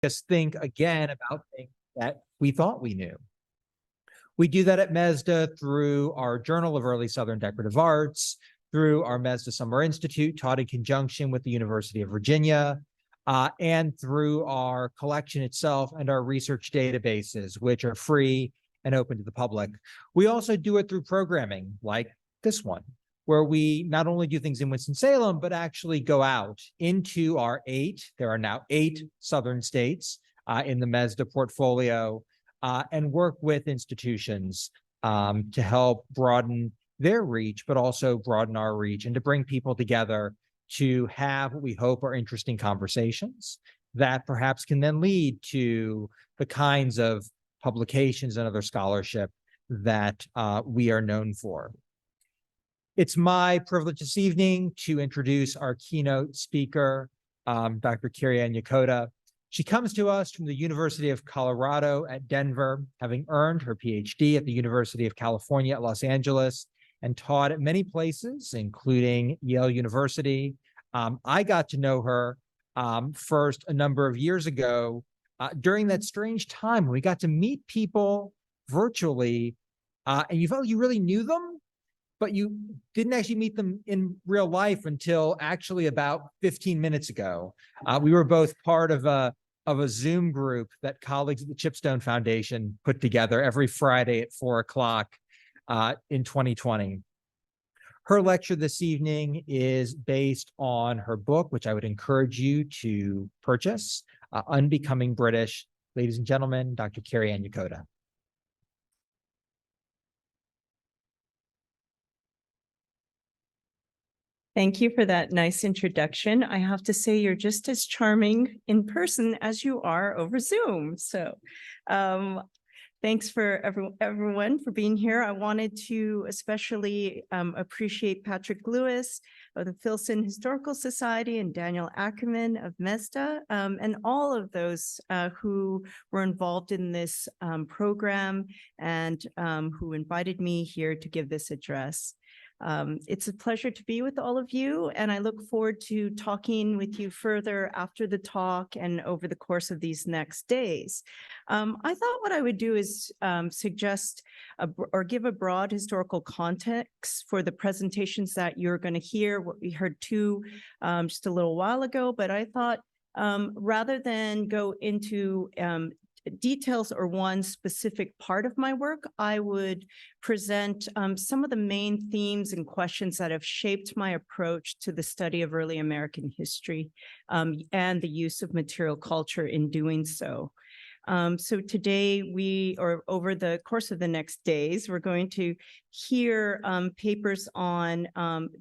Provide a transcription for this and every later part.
us think again about things that we thought we knew. We do that at MESDA through our Journal of Early Southern Decorative Arts, through our MESDA Summer Institute, taught in conjunction with the University of Virginia, and through our collection itself and our research databases, which are free and open to the public. We also do it through programming like this one, where we not only do things in Winston-Salem, but actually go out into our there are now 8 southern states in the MESDA portfolio, and work with institutions to help broaden their reach, but also broaden our reach and to bring people together to have what we hope are interesting conversations that perhaps can then lead to the kinds of publications and other scholarship that we are known for. It's my privilege this evening to introduce our keynote speaker, Dr. Kariann Yokota. She comes to us from the University of Colorado at Denver, having earned her PhD at the University of California at Los Angeles and taught at many places, including Yale University. I got to know her first a number of years ago during that strange time when we got to meet people virtually, and you felt you really knew them, but you didn't actually meet them in real life until actually about 15 minutes ago. We were both part of a Zoom group that colleagues at the Chipstone Foundation put together every Friday at 4 o'clock in 2020. Her lecture this evening is based on her book, which I would encourage you to purchase, Unbecoming British. Ladies and gentlemen, Dr. Kariann Yokota. Thank you for that nice introduction. I have to say you're just as charming in person as you are over Zoom. So thanks for everyone for being here. I wanted to especially appreciate Patrick Lewis of the Filson Historical Society and Daniel Akemi of MESDA, and all of those who were involved in this program and who invited me here to give this address. It's a pleasure to be with all of you, and I look forward to talking with you further after the talk and over the course of these next days. I thought what I would do is suggest or give a broad historical context for the presentations that you're going to hear. What we heard two just a little while ago, but I thought rather than go into details or one specific part of my work, I would present some of the main themes and questions that have shaped my approach to the study of early American history and the use of material culture in doing so. So today or over the course of the next days, we're going to hear papers on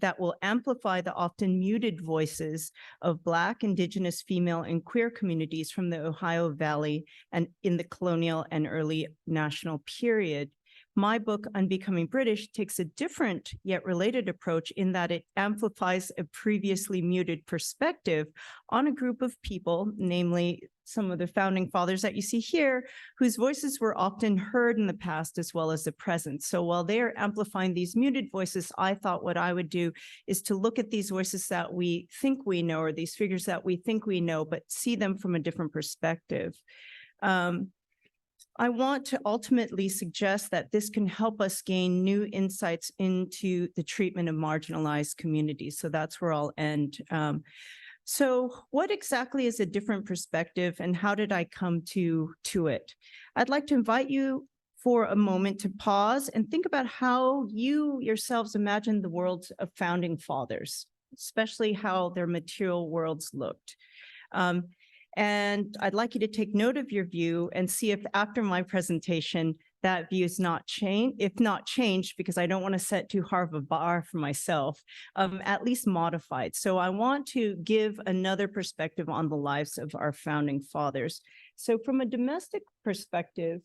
that will amplify the often muted voices of Black, Indigenous, female, and queer communities from the Ohio Valley and in the colonial and early national period. My book, Unbecoming British, takes a different yet related approach in that it amplifies a previously muted perspective on a group of people, namely some of the founding fathers that you see here, whose voices were often heard in the past as well as the present. So while they are amplifying these muted voices, I thought what I would do is to look at these voices that we think we know, or these figures that we think we know, but see them from a different perspective. I want to ultimately suggest that this can help us gain new insights into the treatment of marginalized communities. So that's where I'll end. So what exactly is a different perspective, and how did I come to it? I'd like to invite you for a moment to pause and think about how you yourselves imagine the worlds of founding fathers, especially how their material worlds looked. And I'd like you to take note of your view and see if after my presentation, that view is not changed, if not changed, because I don't want to set too hard of a bar for myself, at least modified. So I want to give another perspective on the lives of our founding fathers. So from a domestic perspective,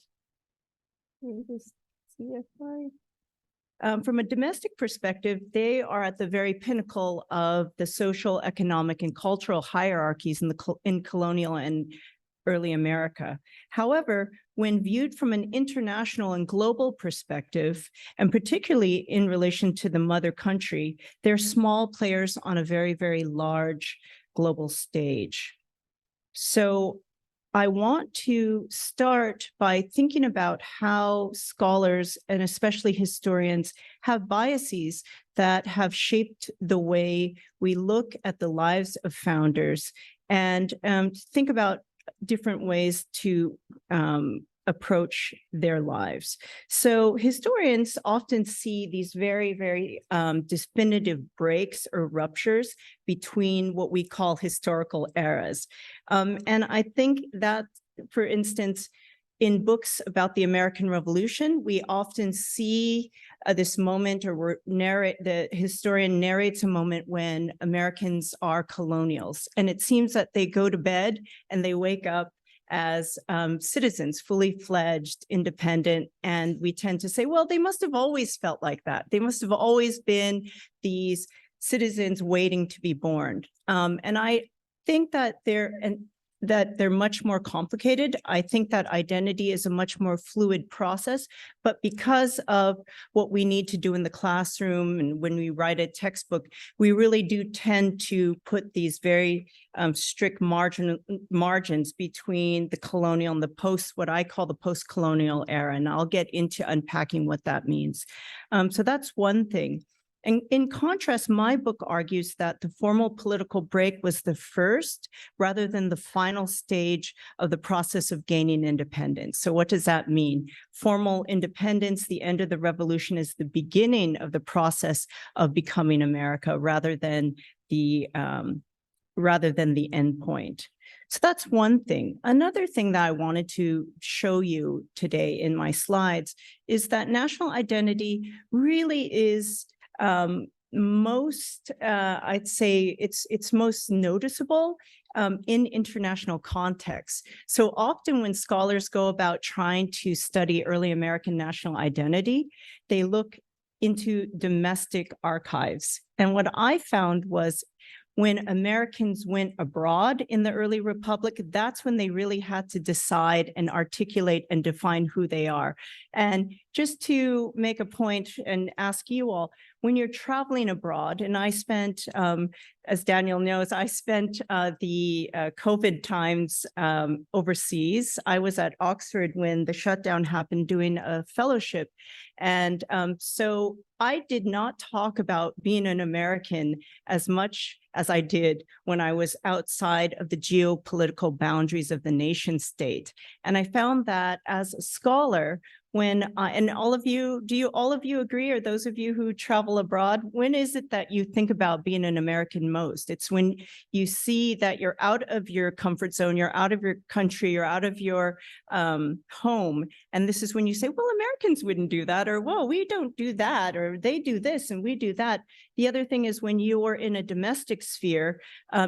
from a domestic perspective, they are at the very pinnacle of the social, economic, and cultural hierarchies in colonial and early America. However, when viewed from an international and global perspective, and particularly in relation to the mother country, they're small players on a very, very large global stage. So I want to start by thinking about how scholars and especially historians have biases that have shaped the way we look at the lives of founders, and think about different ways to approach their lives. So historians often see these very, very definitive breaks or ruptures between what we call historical eras. And I think that, for instance, in books about the American Revolution, we often see this moment, or the historian narrates a moment when Americans are colonials. And it seems that they go to bed and they wake up as citizens, fully fledged, independent. And we tend to say, well, they must have always felt like that. They must have always been these citizens waiting to be born. And I think that they're much more complicated. I think that identity is a much more fluid process, but because of what we need to do in the classroom and when we write a textbook, we really do tend to put these very strict margins between the colonial and what I call the post-colonial era. And I'll get into unpacking what that means. So that's one thing. And in contrast, my book argues that the formal political break was the first rather than the final stage of the process of gaining independence. So what does that mean? Formal independence, the end of the revolution, is the beginning of the process of becoming America rather than the end point. So that's one thing. Another thing that I wanted to show you today in my slides is that national identity really is I'd say it's most noticeable in international contexts. So often when scholars go about trying to study early American national identity, they look into domestic archives. And what I found was when Americans went abroad in the early republic, that's when they really had to decide and articulate and define who they are. And just to make a point and ask you all, when you're traveling abroad, and I spent, as Daniel knows, I spent the COVID times overseas. I was at Oxford when the shutdown happened doing a fellowship. And so I did not talk about being an American as much as I did when I was outside of the geopolitical boundaries of the nation state. And I found that as a scholar, when and all of you agree, or those of you who travel abroad, when is it that you think about being an American most? It's when you see that you're out of your comfort zone, you're out of your country, you're out of your home. And this is when you say, well, Americans wouldn't do that, or, whoa, we don't do that, or they do this and we do that. The other thing is when you're in a domestic sphere,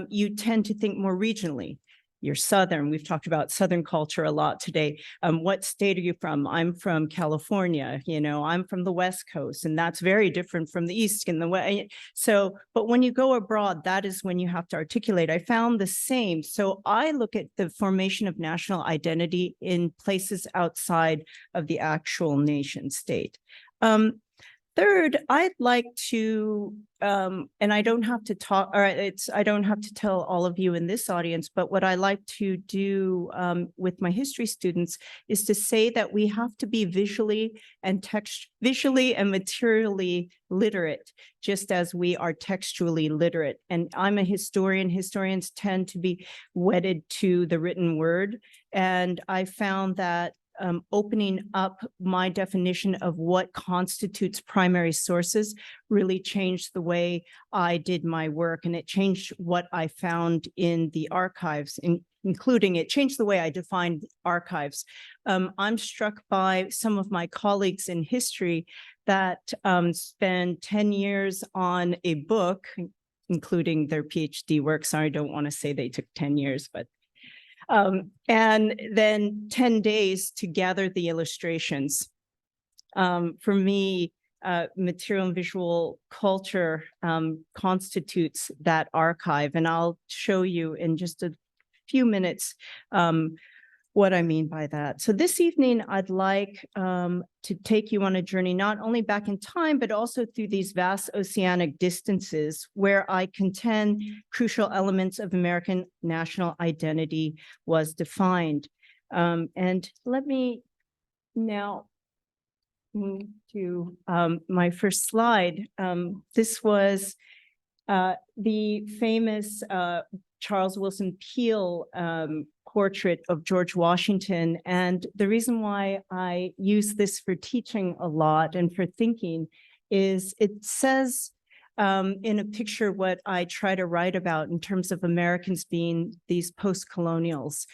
you tend to think more regionally. You're Southern. We've talked about Southern culture a lot today. What state are you from? I'm from California. I'm from the West Coast, and that's very different from the East and the West. So, but when you go abroad, that is when you have to articulate. I found the same. So I look at the formation of national identity in places outside of the actual nation state. Third, I'd like to, and I don't have to talk, I don't have to tell all of you in this audience, but what I like to do with my history students is to say that we have to be visually and materially literate, just as we are textually literate. And I'm a historian. Historians tend to be wedded to the written word. And I found that opening up my definition of what constitutes primary sources really changed the way I did my work, and it changed what I found in the archives, including it changed the way I defined archives. I'm struck by some of my colleagues in history that spend 10 years on a book, including their PhD work. Sorry, I don't want to say they took 10 years, but and then 10 days to gather the illustrations. For me, material and visual culture constitutes that archive. And I'll show you in just a few minutes what I mean by that. So this evening, I'd like to take you on a journey, not only back in time, but also through these vast oceanic distances where I contend crucial elements of American national identity was defined. And let me now move to my first slide. This was the famous Charles Wilson Peale portrait of George Washington. And the reason why I use this for teaching a lot and for thinking is it says in a picture what I try to write about in terms of Americans being these post-colonials.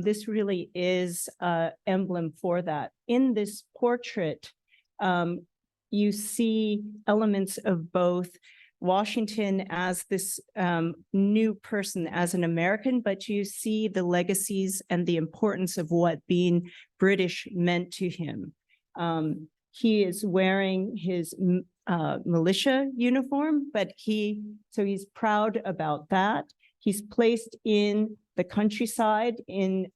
This really is an emblem for that. In this portrait, you see elements of both Washington as this new person, as an American, but you see the legacies and the importance of what being British meant to him. He is wearing his militia uniform, but so he's proud about that. He's placed in the countryside in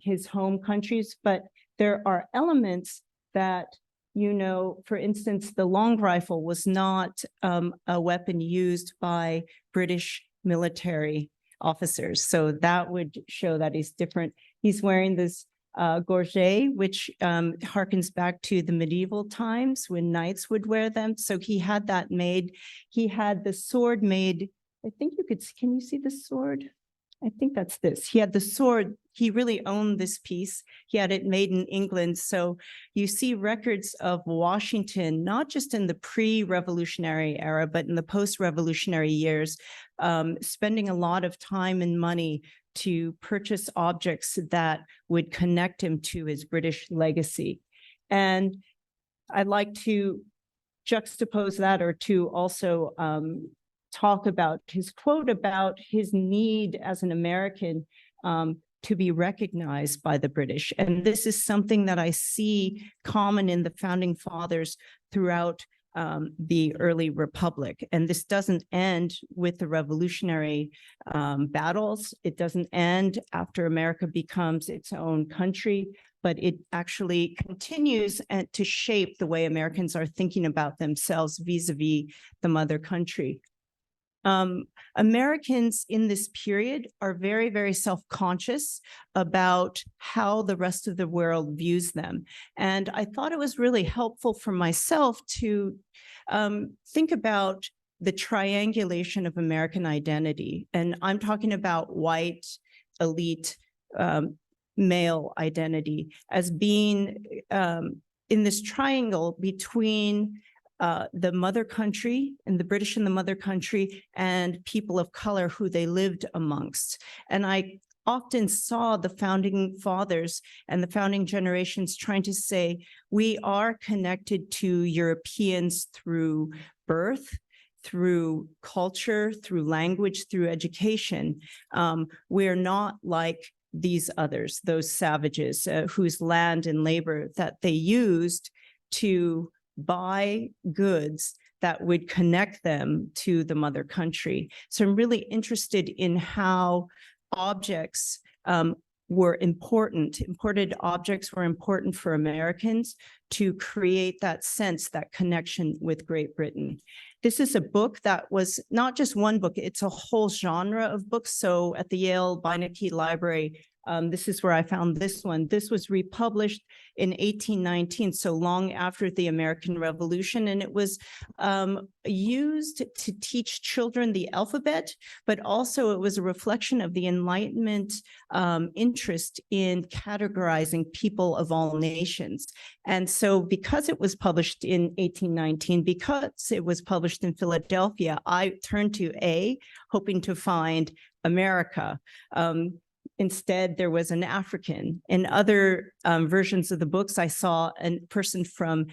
his home countries, but there are elements that, you know, for instance, the long rifle was not a weapon used by British military officers. So that would show that he's different. He's wearing this gorget, which harkens back to the medieval times when knights would wear them. So he had that made. He had the sword made. I think you could, can you see the sword? I think that's this. He had the sword. He really owned this piece. He had it made in England. So you see records of Washington, not just in the pre-revolutionary era, but in the post-revolutionary years, spending a lot of time and money to purchase objects that would connect him to his British legacy. And I'd like to juxtapose that, or to also talk about his quote about his need as an American to be recognized by the British. And this is something that I see common in the founding fathers throughout the early republic. And this doesn't end with the revolutionary battles. It doesn't end after America becomes its own country, but it actually continues to shape the way Americans are thinking about themselves vis-a-vis the mother country. Americans in this period are very, very self-conscious about how the rest of the world views them. And I thought it was really helpful for myself to think about the triangulation of American identity. And I'm talking about white, elite, male identity as being in this triangle between the mother country and the British in the mother country and people of color who they lived amongst. And I often saw the founding fathers and the founding generations trying to say, we are connected to Europeans through birth, through culture, through language, through education. We're not like these others, those savages whose land and labor that they used to buy goods that would connect them to the mother country. So I'm really interested in how objects were important. Imported objects were important for Americans to create that sense, that connection with Great Britain. This is a book that was not just one book, it's a whole genre of books. So at the Yale Beinecke Library, this is where I found this one. This was republished in 1819, so long after the American Revolution, and it was used to teach children the alphabet, but also it was a reflection of the Enlightenment interest in categorizing people of all nations. And so because it was published in 1819, because it was published in Philadelphia, I turned to A, hoping to find America. Instead, there was an African. In other versions of the books, I saw a person from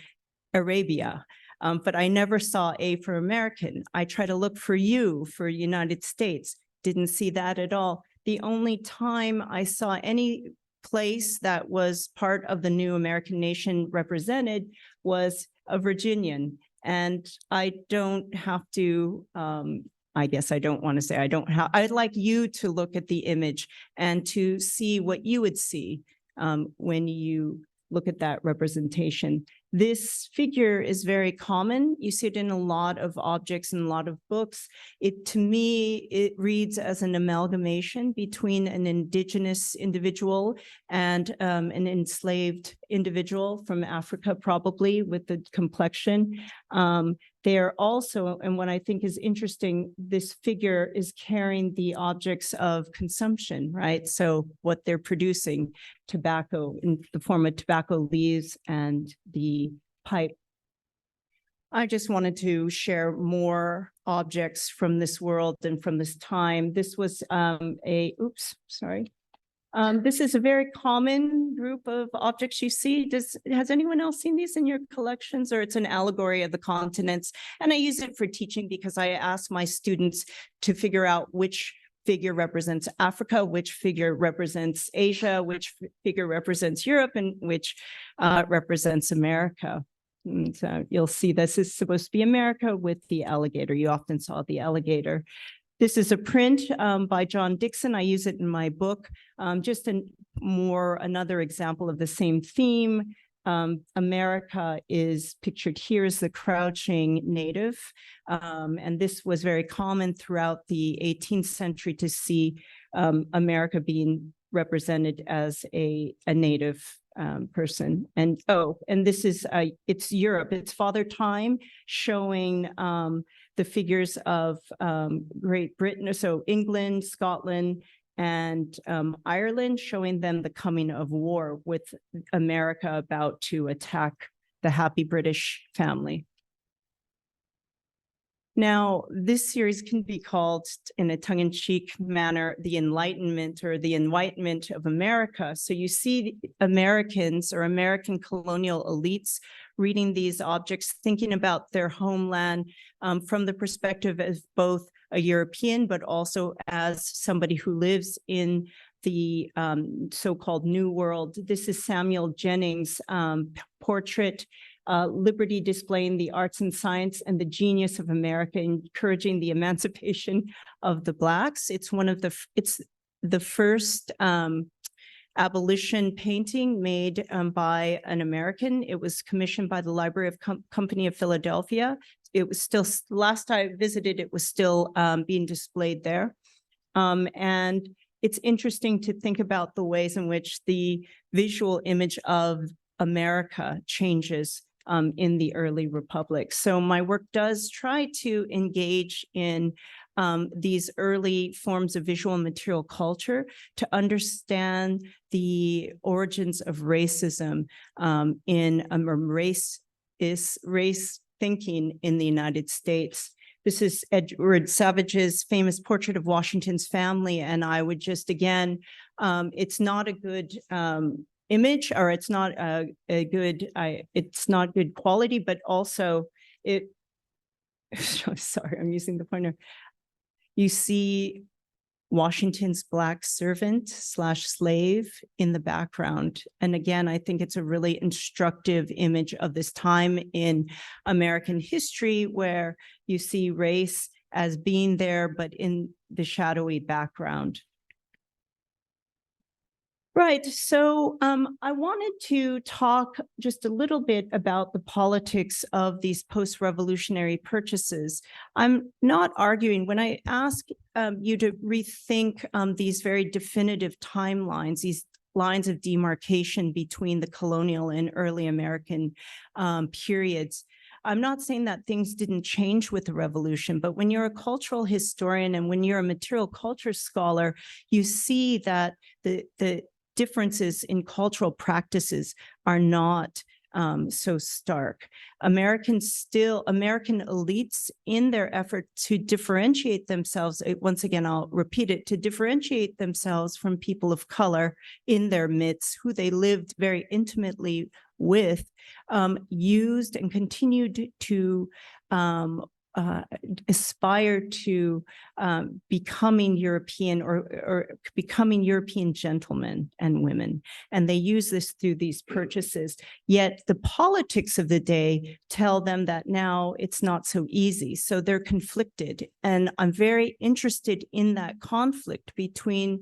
Arabia, but I never saw A for American. I try to look for U for United States. Didn't see that at all. The only time I saw any place that was part of the new American nation represented was a Virginian. And I don't have to, I guess I don't want to say I don't have, I'd like you to look at the image and to see what you would see when you look at that representation. This figure is very common. You see it in a lot of objects and a lot of books. To me, it reads as an amalgamation between an indigenous individual and an enslaved individual from Africa, probably with the complexion. They are also, and what I think is interesting, this figure is carrying the objects of consumption, right? So what they're producing, tobacco in the form of tobacco leaves and the pipe. I just wanted to share more objects from this world and from this time. This was this is a very common group of objects you see. Has anyone else seen these in your collections? Or it's an allegory of the continents. And I use it for teaching because I ask my students to figure out which figure represents Africa, which figure represents Asia, which figure represents Europe, and which represents America. And so you'll see this is supposed to be America with the alligator. You often saw the alligator. This is a print by John Dixon. I use it in my book. Just another example of the same theme. America is pictured here as the crouching native. And this was very common throughout the 18th century to see America being represented as a native person. And this is, it's Europe. It's Father Time showing the figures of Great Britain, so England, Scotland, and Ireland, showing them the coming of war with America about to attack the happy British family. Now, this series can be called, in a tongue-in-cheek manner, the Enlightenment or the Enlightenment of America. So you see Americans or American colonial elites reading these objects, thinking about their homeland from the perspective of both a European, but also as somebody who lives in the so-called New World. This is Samuel Jennings' portrait, Liberty displaying the arts and science and the genius of America, encouraging the emancipation of the Blacks. It's the first abolition painting made by an American. It was commissioned by the Library of Company of Philadelphia. It was still, last I visited, it was still being displayed there. And it's interesting to think about the ways in which the visual image of America changes in the early republic. So my work does try to engage in these early forms of visual and material culture to understand the origins of racism in race thinking in the United States. This is Edward Savage's famous portrait of Washington's family. And I would just, again, it's not a good image, or it's not it's not good quality, but also sorry, I'm using the pointer. You see Washington's Black servant / slave in the background. And again, I think it's a really instructive image of this time in American history where you see race as being there, but in the shadowy background. Right. So I wanted to talk just a little bit about the politics of these post-revolutionary purchases. I'm not arguing when I ask you to rethink these very definitive timelines, these lines of demarcation between the colonial and early American periods. I'm not saying that things didn't change with the revolution, but when you're a cultural historian and when you're a material culture scholar, you see that the differences in cultural practices are not so stark. American elites, in their effort to differentiate themselves, once again, I'll repeat it, to differentiate themselves from people of color in their midst, who they lived very intimately with, used and continued to aspire to becoming European or becoming European gentlemen and women. And they use this through these purchases. Yet the politics of the day tell them that now it's not so easy. So they're conflicted. And I'm very interested in that conflict between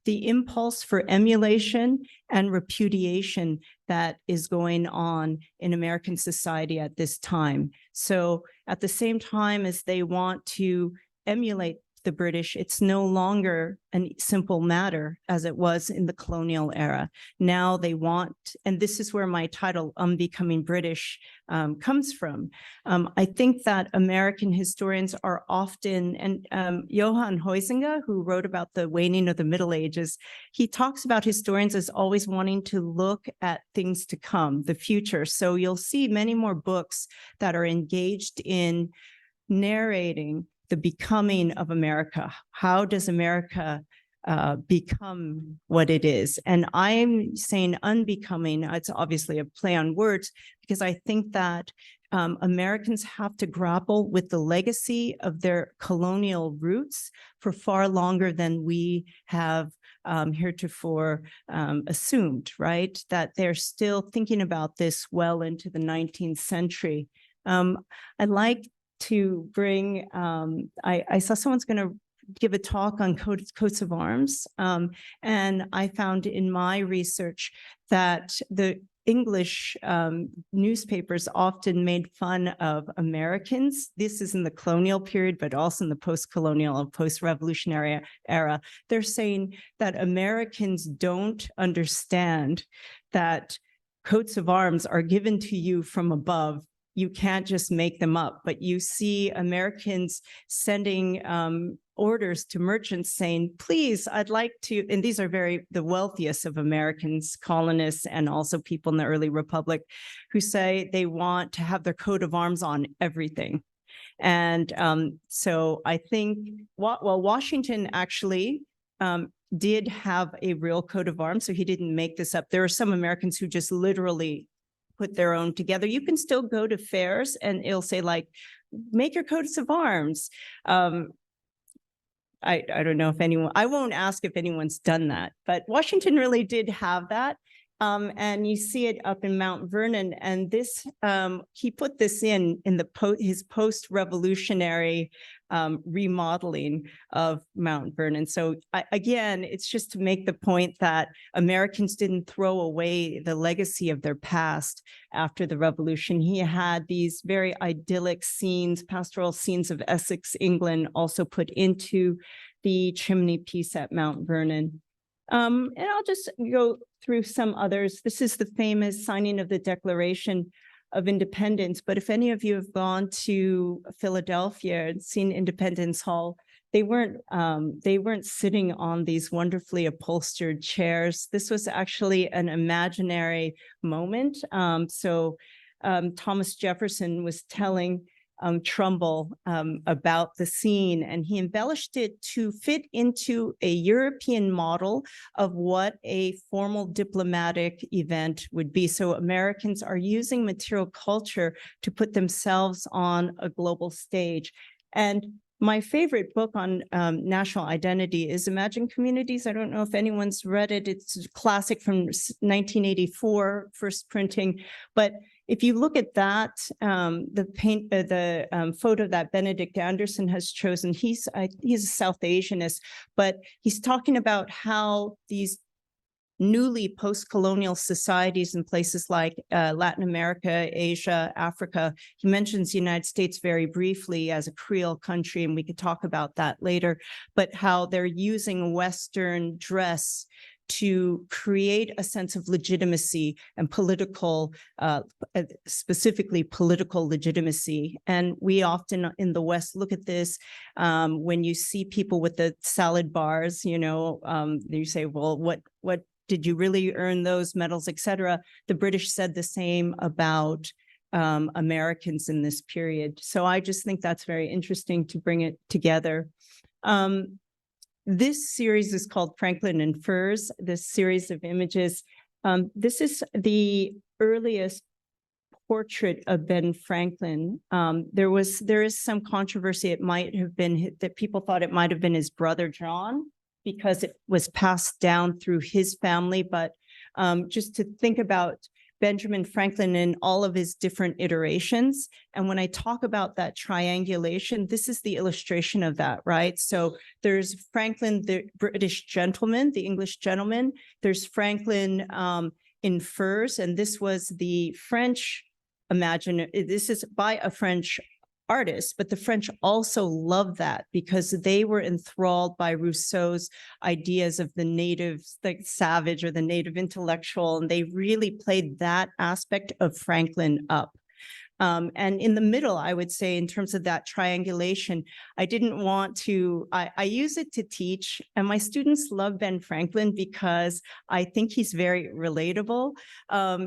the impulse for emulation and repudiation that is going on in American society at this time. So at the same time as they want to emulate the British, it's no longer a simple matter as it was in the colonial era. Now they want, and this is where my title, Unbecoming British, comes from. I think that American historians are often, and Johann Huizinga, who wrote about the waning of the Middle Ages, he talks about historians as always wanting to look at things to come, the future. So you'll see many more books that are engaged in narrating the becoming of America. How does America become what it is? And I'm saying unbecoming, it's obviously a play on words, because I think that Americans have to grapple with the legacy of their colonial roots for far longer than we have heretofore assumed, right? That they're still thinking about this well into the 19th century. I'd like to bring, I saw someone's going to give a talk on coats of arms. And I found in my research that the English newspapers often made fun of Americans. This is in the colonial period, but also in the post-colonial and post-revolutionary era. They're saying that Americans don't understand that coats of arms are given to you from above. You can't just make them up, but you see Americans sending orders to merchants saying, please, I'd like to, and these are the wealthiest of Americans, colonists, and also people in the early republic who say they want to have their coat of arms on everything. And so I think, well, Washington actually did have a real coat of arms, so he didn't make this up. There are some Americans who just literally put their own together. You can still go to fairs and it'll say like, make your coats of arms. I don't know if anyone, I won't ask if anyone's done that, but Washington really did have that. And you see it up in Mount Vernon, and this, he put this in his post-revolutionary remodeling of Mount Vernon. So again, it's just to make the point that Americans didn't throw away the legacy of their past after the revolution. He had these very idyllic scenes, pastoral scenes of Essex, England, also put into the chimney piece at Mount Vernon. And I'll just go through some others. This is the famous signing of the Declaration of Independence. But if any of you have gone to Philadelphia and seen Independence Hall, they weren't sitting on these wonderfully upholstered chairs. This was actually an imaginary moment. Thomas Jefferson was telling Trumbull about the scene, and he embellished it to fit into a European model of what a formal diplomatic event would be. So Americans are using material culture to put themselves on a global stage. And my favorite book on national identity is Imagine Communities. I don't know if anyone's read it. It's a classic from 1984, first printing. But if you look at that, the photo that Benedict Anderson has chosen, he's a South Asianist, but he's talking about how these newly post-colonial societies in places like Latin America, Asia, Africa. He mentions the United States very briefly as a Creole country, and we could talk about that later, but how they're using Western dress to create a sense of legitimacy and political, specifically political legitimacy. And we often in the West look at this when you see people with the salad bars, you say, well, what did you really earn those medals, et cetera? The British said the same about Americans in this period. So I just think that's very interesting to bring it together. This series is called Franklin and Furs, this series of images. This is the earliest portrait of Ben Franklin. There is some controversy. It might have been that people thought it might have been his brother John, because it was passed down through his family. But just to think about Benjamin Franklin in all of his different iterations. And when I talk about that triangulation, this is the illustration of that, right? So there's Franklin, the British gentleman, the English gentleman. There's Franklin in furs, and this was the French this is by a French artist, but the French also loved that because they were enthralled by Rousseau's ideas of the native, like savage or the native intellectual, and they really played that aspect of Franklin up. And in the middle, I would say, in terms of that triangulation, I didn't want to, I use it to teach, and my students love Ben Franklin because I think he's very relatable.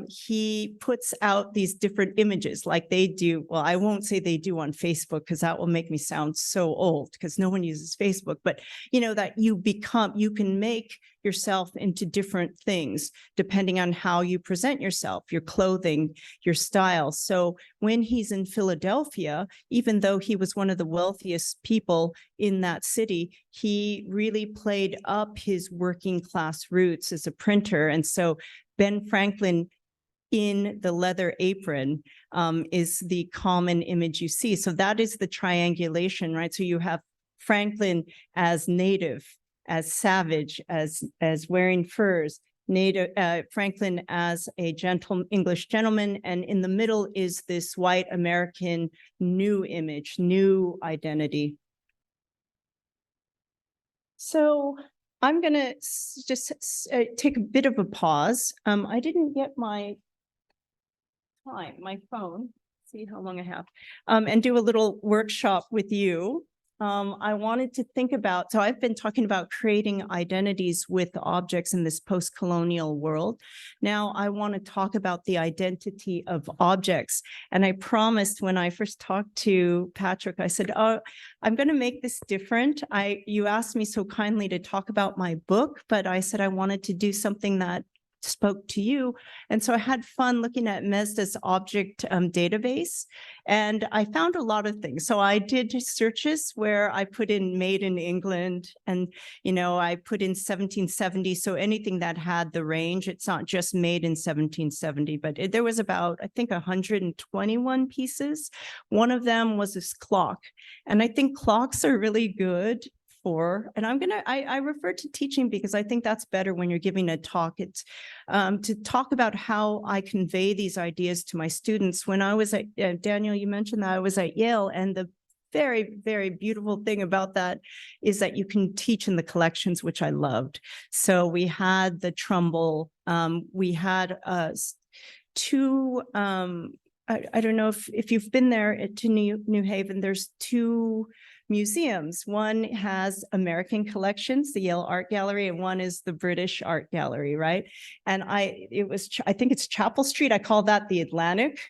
He puts out these different images like they do. Well, I won't say they do on Facebook because that will make me sound so old because no one uses Facebook, but you know, that you can make yourself into different things depending on how you present yourself, your clothing, your style. So when he's in Philadelphia, even though he was one of the wealthiest people in that city, he really played up his working class roots as a printer. And so Ben Franklin in the leather apron is the common image you see. So that is the triangulation, right? So you have Franklin as native, as savage, as wearing furs, native Franklin as a English gentleman, and in the middle is this white American new image, new identity. So I'm gonna just take a bit of a pause. I didn't get my phone, see how long I have, and do a little workshop with you. I wanted to think about, so I've been talking about creating identities with objects in this post-colonial world. Now I want to talk about the identity of objects. And I promised when I first talked to Patrick, I said, oh, I'm going to make this different. You asked me so kindly to talk about my book, but I said I wanted to do something that spoke to you. And so I had fun looking at MESDA's object database, and I found a lot of things. So I did searches where I put in made in England, and, you know, I put in 1770. So anything that had the range, it's not just made in 1770, but there was about, I think, 121 pieces. One of them was this clock. And I think clocks are really good and I refer to teaching because I think that's better when you're giving a talk. It's to talk about how I convey these ideas to my students. When I was at, Daniel, you mentioned that I was at Yale, and the very, very beautiful thing about that is that you can teach in the collections, which I loved. So we had the Trumbull, we had two, I don't know if you've been there to New Haven, there's two museums. One has American collections, the Yale Art Gallery, and one is the British Art Gallery, right? And I think it's Chapel Street. I call that the Atlantic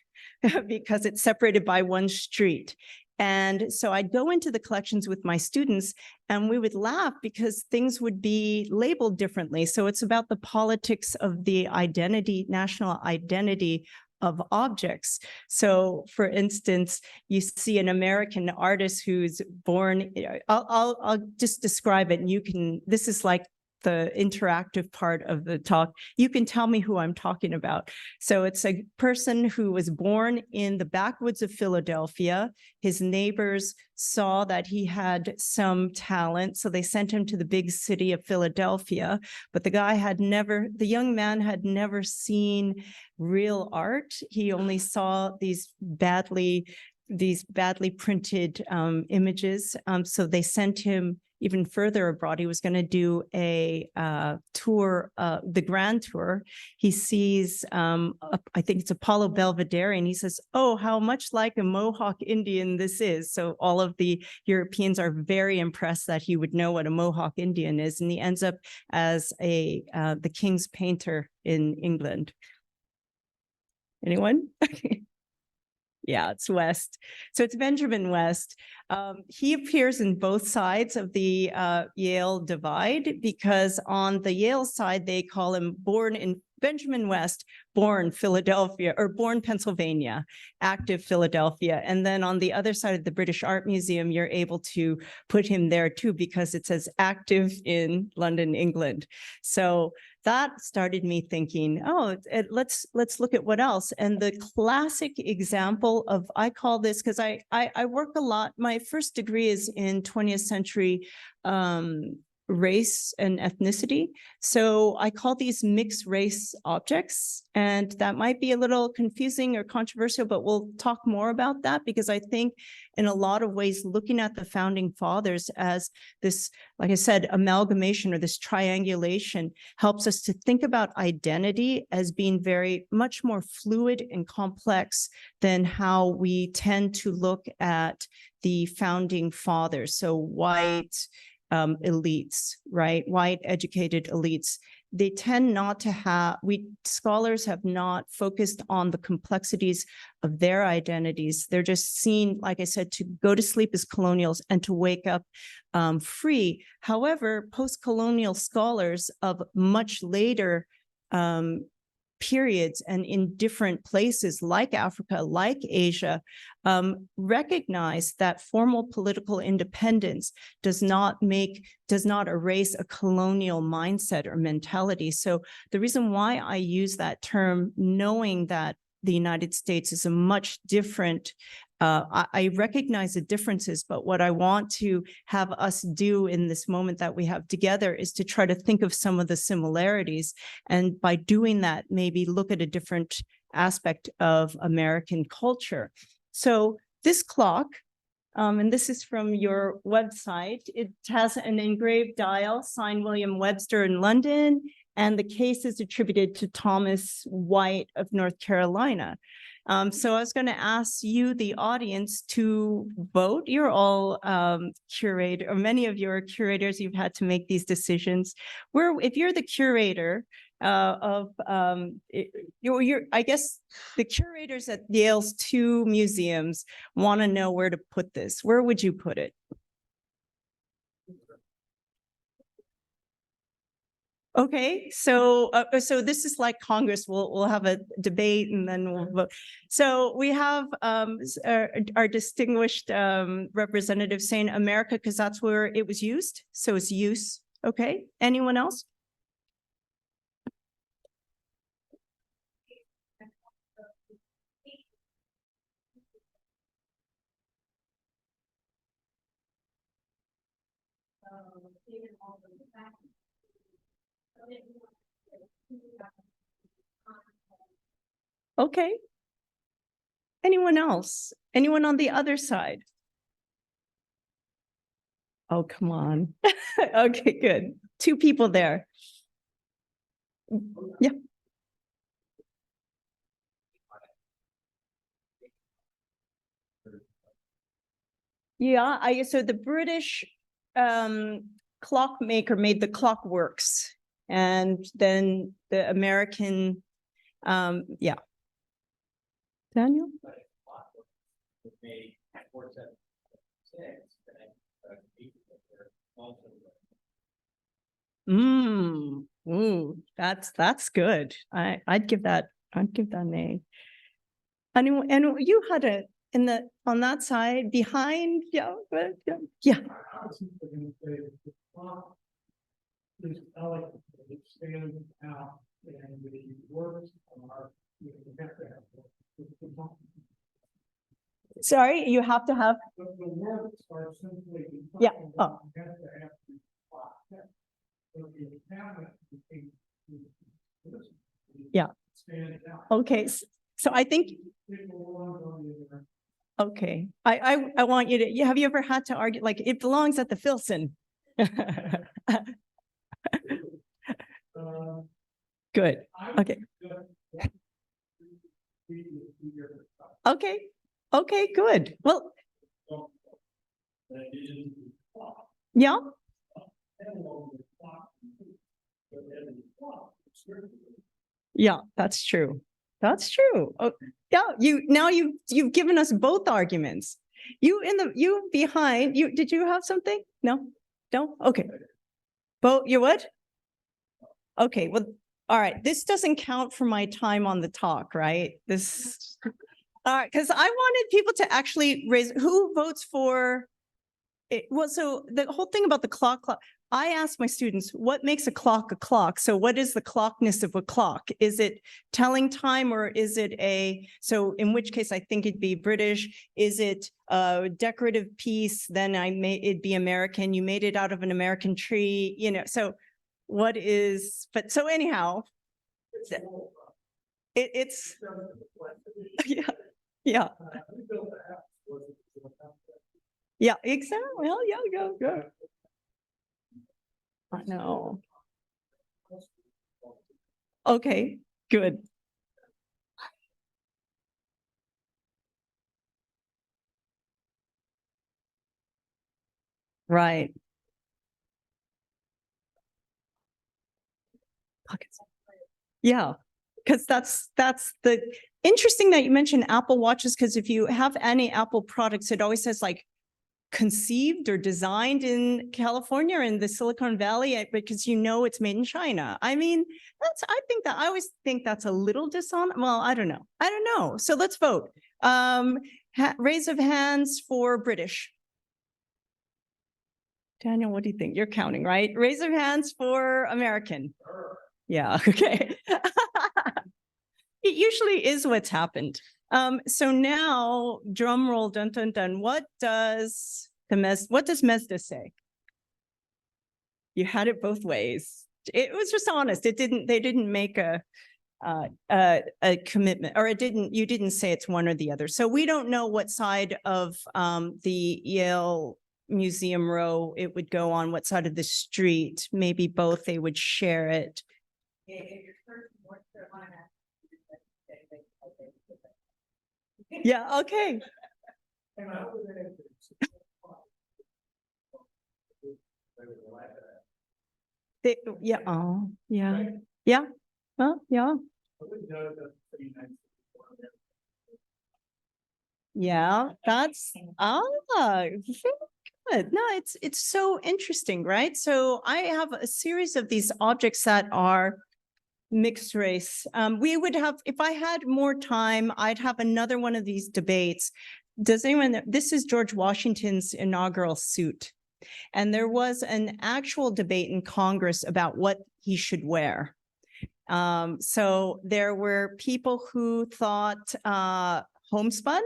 because it's separated by one street. And so I'd go into the collections with my students and we would laugh because things would be labeled differently. So it's about the politics of the identity, national identity of objects. So for instance, you see an American artist who's born, I'll just describe it, and you can, this is like the interactive part of the talk. You can tell me who I'm talking about. So it's a person who was born in the backwoods of Philadelphia. His neighbors saw that he had some talent, so they sent him to the big city of Philadelphia. But the young man had never seen real art. He only saw these badly printed images. So they sent him even further abroad. He was going to do a tour, the grand tour. He sees, I think it's Apollo Belvedere, and he says, oh, how much like a Mohawk Indian this is. So all of the Europeans are very impressed that he would know what a Mohawk Indian is. And he ends up as the king's painter in England. Anyone? Yeah, it's West. So it's Benjamin West. He appears in both sides of the Yale divide, because on the Yale side, they call him born in Benjamin West, born Philadelphia, or born Pennsylvania, active Philadelphia. And then on the other side of the British Art Museum, you're able to put him there too, because it says active in London, England. So that started me thinking, oh, let's look at what else. And the classic example of, I call this, because I work a lot, my first degree is in 20th century race and ethnicity. So I call these mixed race objects, and that might be a little confusing or controversial, but we'll talk more about that, because I think in a lot of ways, looking at the founding fathers as this, like I said, amalgamation or this triangulation helps us to think about identity as being very much more fluid and complex than how we tend to look at the founding fathers. So white elites, right? White educated elites. They tend not to have, scholars have not focused on the complexities of their identities. They're just seen, like I said, to go to sleep as colonials and to wake up free. However, post-colonial scholars of much later periods and in different places like Africa, like Asia, recognize that formal political independence does not erase a colonial mindset or mentality. So the reason why I use that term, knowing that the United States is a much different, I recognize the differences, but what I want to have us do in this moment that we have together is to try to think of some of the similarities. And by doing that, maybe look at a different aspect of American culture. So this clock, and this is from your website, it has an engraved dial signed William Webster in London, and the case is attributed to Thomas White of North Carolina. So I was going to ask you, the audience, to vote. You're all curator, or many of you are curators. You've had to make these decisions. If you're the curator I guess the curators at Yale's two museums want to know where to put this. Where would you put it? Okay, so this is like Congress. We'll have a debate and then we'll vote. So we have our distinguished representative saying America because that's where it was used. So it's use. Okay, anyone else? Okay. Anyone else? Anyone on the other side? Oh, come on. Okay, good. Two people there. Yeah. Yeah, so the British clockmaker made the clockworks, and then the American, yeah. Daniel? Ooh, that's good. I'd give that an A. And you had a on that side behind, yeah. Sorry, you have to have. Yeah. Oh. Yeah. Okay. So I think. Okay. I want you to. Have you ever had to argue like it belongs at the Filson? Good. Okay. Okay. Okay, good. Well, yeah. Yeah, that's true. That's true. Oh, yeah, you've given us both arguments. You behind, did you have something? No? No? Okay. Bo, you what? Okay, well, all right. This doesn't count for my time on the talk, right? This, all right, because I wanted people to actually raise, who votes for it? Well, so the whole thing about the clock, I asked my students, what makes a clock a clock? So what is the clockness of a clock? Is it telling time or is it so in which case I think it'd be British. Is it a decorative piece? Then it'd be American. You made it out of an American tree, so what is, but so anyhow, it's, yeah, yeah. Yeah, exactly. Well, yeah, go. I know. Okay, good. Right. Pockets. Yeah, because that's the interesting that you mentioned Apple Watches, because if you have any Apple products, it always says like conceived or designed in California or in the Silicon Valley, because it's made in China. I mean, I always think that's a little dishonest. Well, I don't know. So let's vote. Raise of hands for British. Daniel, what do you think? You're counting, right? Raise of hands for American. Yeah, okay. It usually is what's happened. So now, drum roll, dun dun dun. What does MESDA say? You had it both ways. It was just honest. They didn't make a commitment, or you didn't say it's one or the other. So we don't know what side of the Yale Museum Row it would go on, what side of the street. Maybe both, they would share it. Yeah, okay. Yeah, oh, yeah. Yeah, well, yeah. Yeah, that's, very good. No, it's so interesting, right? So I have a series of these objects that are mixed race. We would have, if I had more time, I'd have another one of these debates. Does anyone know? This is George Washington's inaugural suit. And there was an actual debate in Congress about what he should wear. So there were people who thought homespun.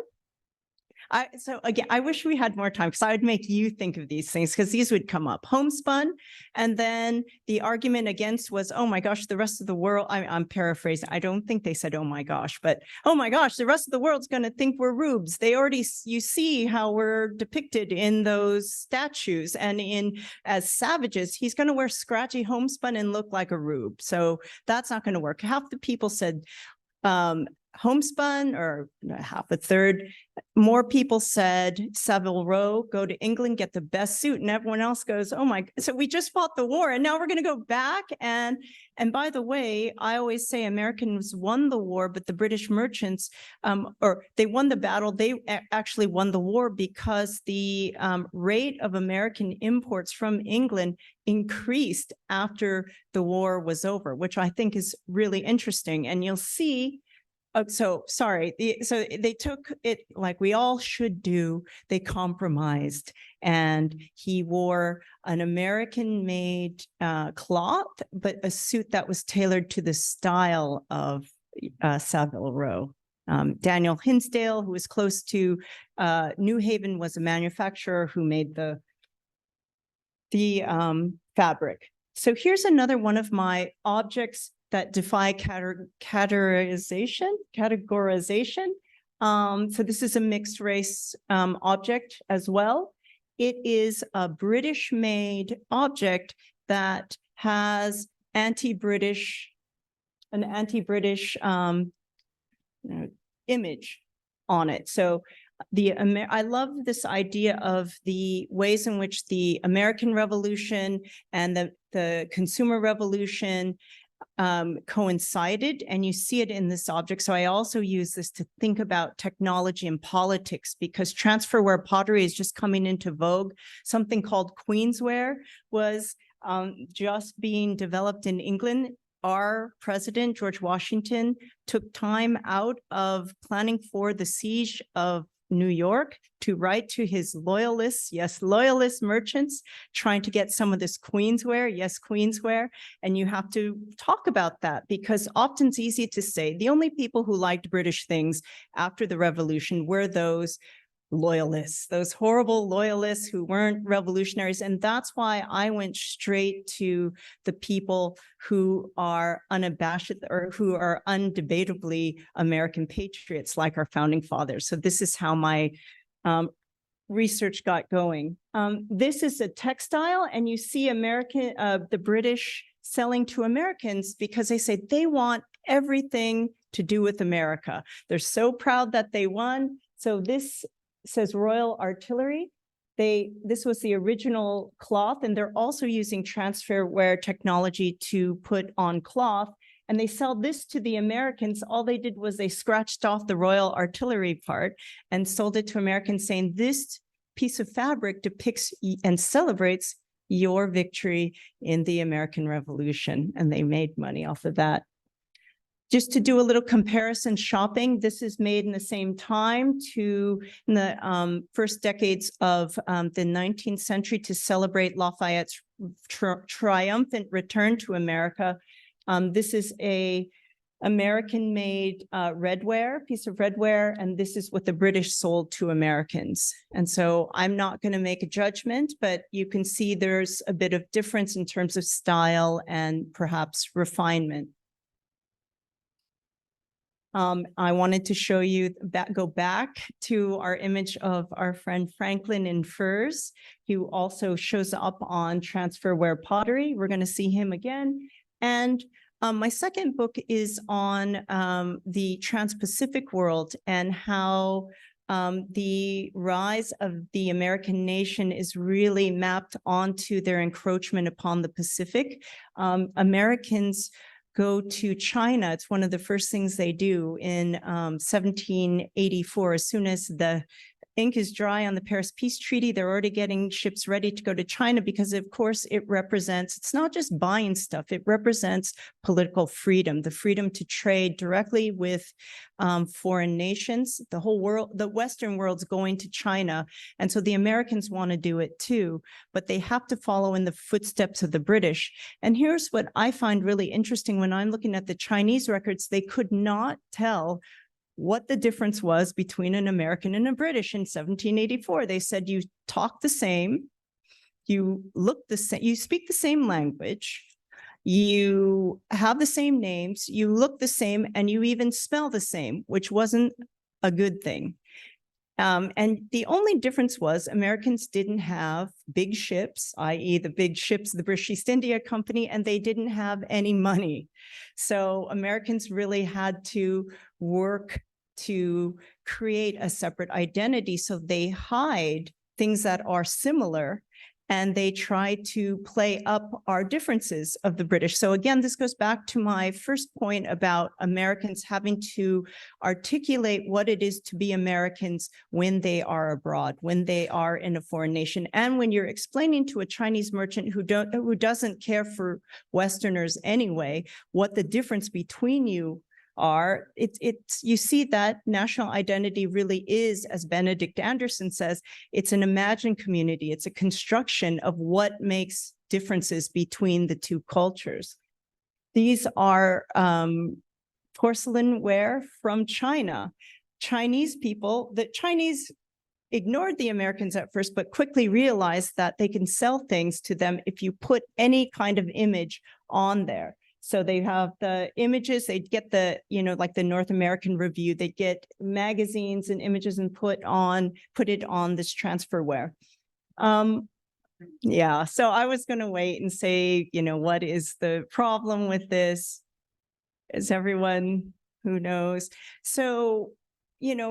So again, I wish we had more time because I would make you think of these things, because these would come up. Homespun. And then the argument against was, oh my gosh, the rest of the world, I'm paraphrasing. I don't think they said, oh my gosh, but oh my gosh, the rest of the world's going to think we're rubes. You see how we're depicted in those statues, and as savages, he's going to wear scratchy homespun and look like a rube. So that's not going to work. Half the people said homespun, or half a third. More people said Savile Row, go to England, get the best suit, and everyone else goes, oh my, so we just fought the war and now we're going to go back. And by the way, I always say Americans won the war, but the British merchants, or they won the battle. They actually won the war because the rate of American imports from England increased after the war was over, which I think is really interesting. And you'll see. Oh, so sorry. So they took it like we all should do. They compromised, and he wore an American-made cloth, but a suit that was tailored to the style of Savile Row. Daniel Hinsdale, who was close to New Haven, was a manufacturer who made the fabric. So here's another one of my objects that defy categorization. So this is a mixed race object as well. It is a British-made object that has an anti-British image on it. So I love this idea of the ways in which the American Revolution and the Consumer Revolution coincided, and you see it in this object. So I also use this to think about technology and politics, because transferware pottery is just coming into vogue. Something called Queensware was just being developed in England. Our president, George Washington, took time out of planning for the siege of New York to write to his loyalists, yes, loyalist merchants, trying to get some of this Queensware, yes, Queensware. And you have to talk about that, because often it's easy to say the only people who liked British things after the revolution were those loyalists, those horrible loyalists who weren't revolutionaries. And that's why I went straight to the people who are unabashed or who are undebatably American patriots, like our founding fathers. So this is how my research got going. This is a textile, and you see the British selling to Americans because they say they want everything to do with America. They're so proud that they won. So this says Royal Artillery. This was the original cloth, and they're also using transferware technology to put on cloth. And they sell this to the Americans. All they did was they scratched off the Royal Artillery part and sold it to Americans, saying this piece of fabric depicts and celebrates your victory in the American Revolution. And they made money off of that. Just to do a little comparison shopping, this is made in the same time in the first decades of the 19th century to celebrate Lafayette's triumphant return to America. This is a American-made piece of redware, and this is what the British sold to Americans. And so I'm not going to make a judgment, but you can see there's a bit of difference in terms of style and perhaps refinement. I wanted to show you that, go back to our image of our friend Franklin in furs, who also shows up on transferware pottery. We're going to see him again. And my second book is on the Trans-Pacific world and how the rise of the American nation is really mapped onto their encroachment upon the Pacific. Americans go to China. It's one of the first things they do in 1784. As soon as the ink is dry on the Paris Peace Treaty, they're already getting ships ready to go to China because, of course, it's not just buying stuff, it represents political freedom, the freedom to trade directly with foreign nations. The whole world, the Western world's going to China. And so the Americans want to do it too, but they have to follow in the footsteps of the British. And here's what I find really interesting when I'm looking at the Chinese records, they could not tell what the difference was between an American and a British in 1784. They said, you talk the same, you look the same, you speak the same language, you have the same names, you look the same, and you even smell the same, which wasn't a good thing. And the only difference was Americans didn't have big ships, i.e. the big ships, the British East India Company, and they didn't have any money. So Americans really had to work to create a separate identity. So they hide things that are similar, and they try to play up our differences of the British. So again, this goes back to my first point about Americans having to articulate what it is to be Americans when they are abroad, when they are in a foreign nation. And when you're explaining to a Chinese merchant who doesn't care for Westerners anyway, what the difference between you are, you see that national identity really is, as Benedict Anderson says, it's an imagined community. It's a construction of what makes differences between the two cultures. These are porcelain ware from China. Chinese people, the Chinese ignored the Americans at first, but quickly realized that they can sell things to them if you put any kind of image on there. So they have the images, they'd get the, like the North American Review, they get magazines and images and put it on this transferware. Yeah, so I was going to wait and say, what is the problem with this? Is everyone who knows? So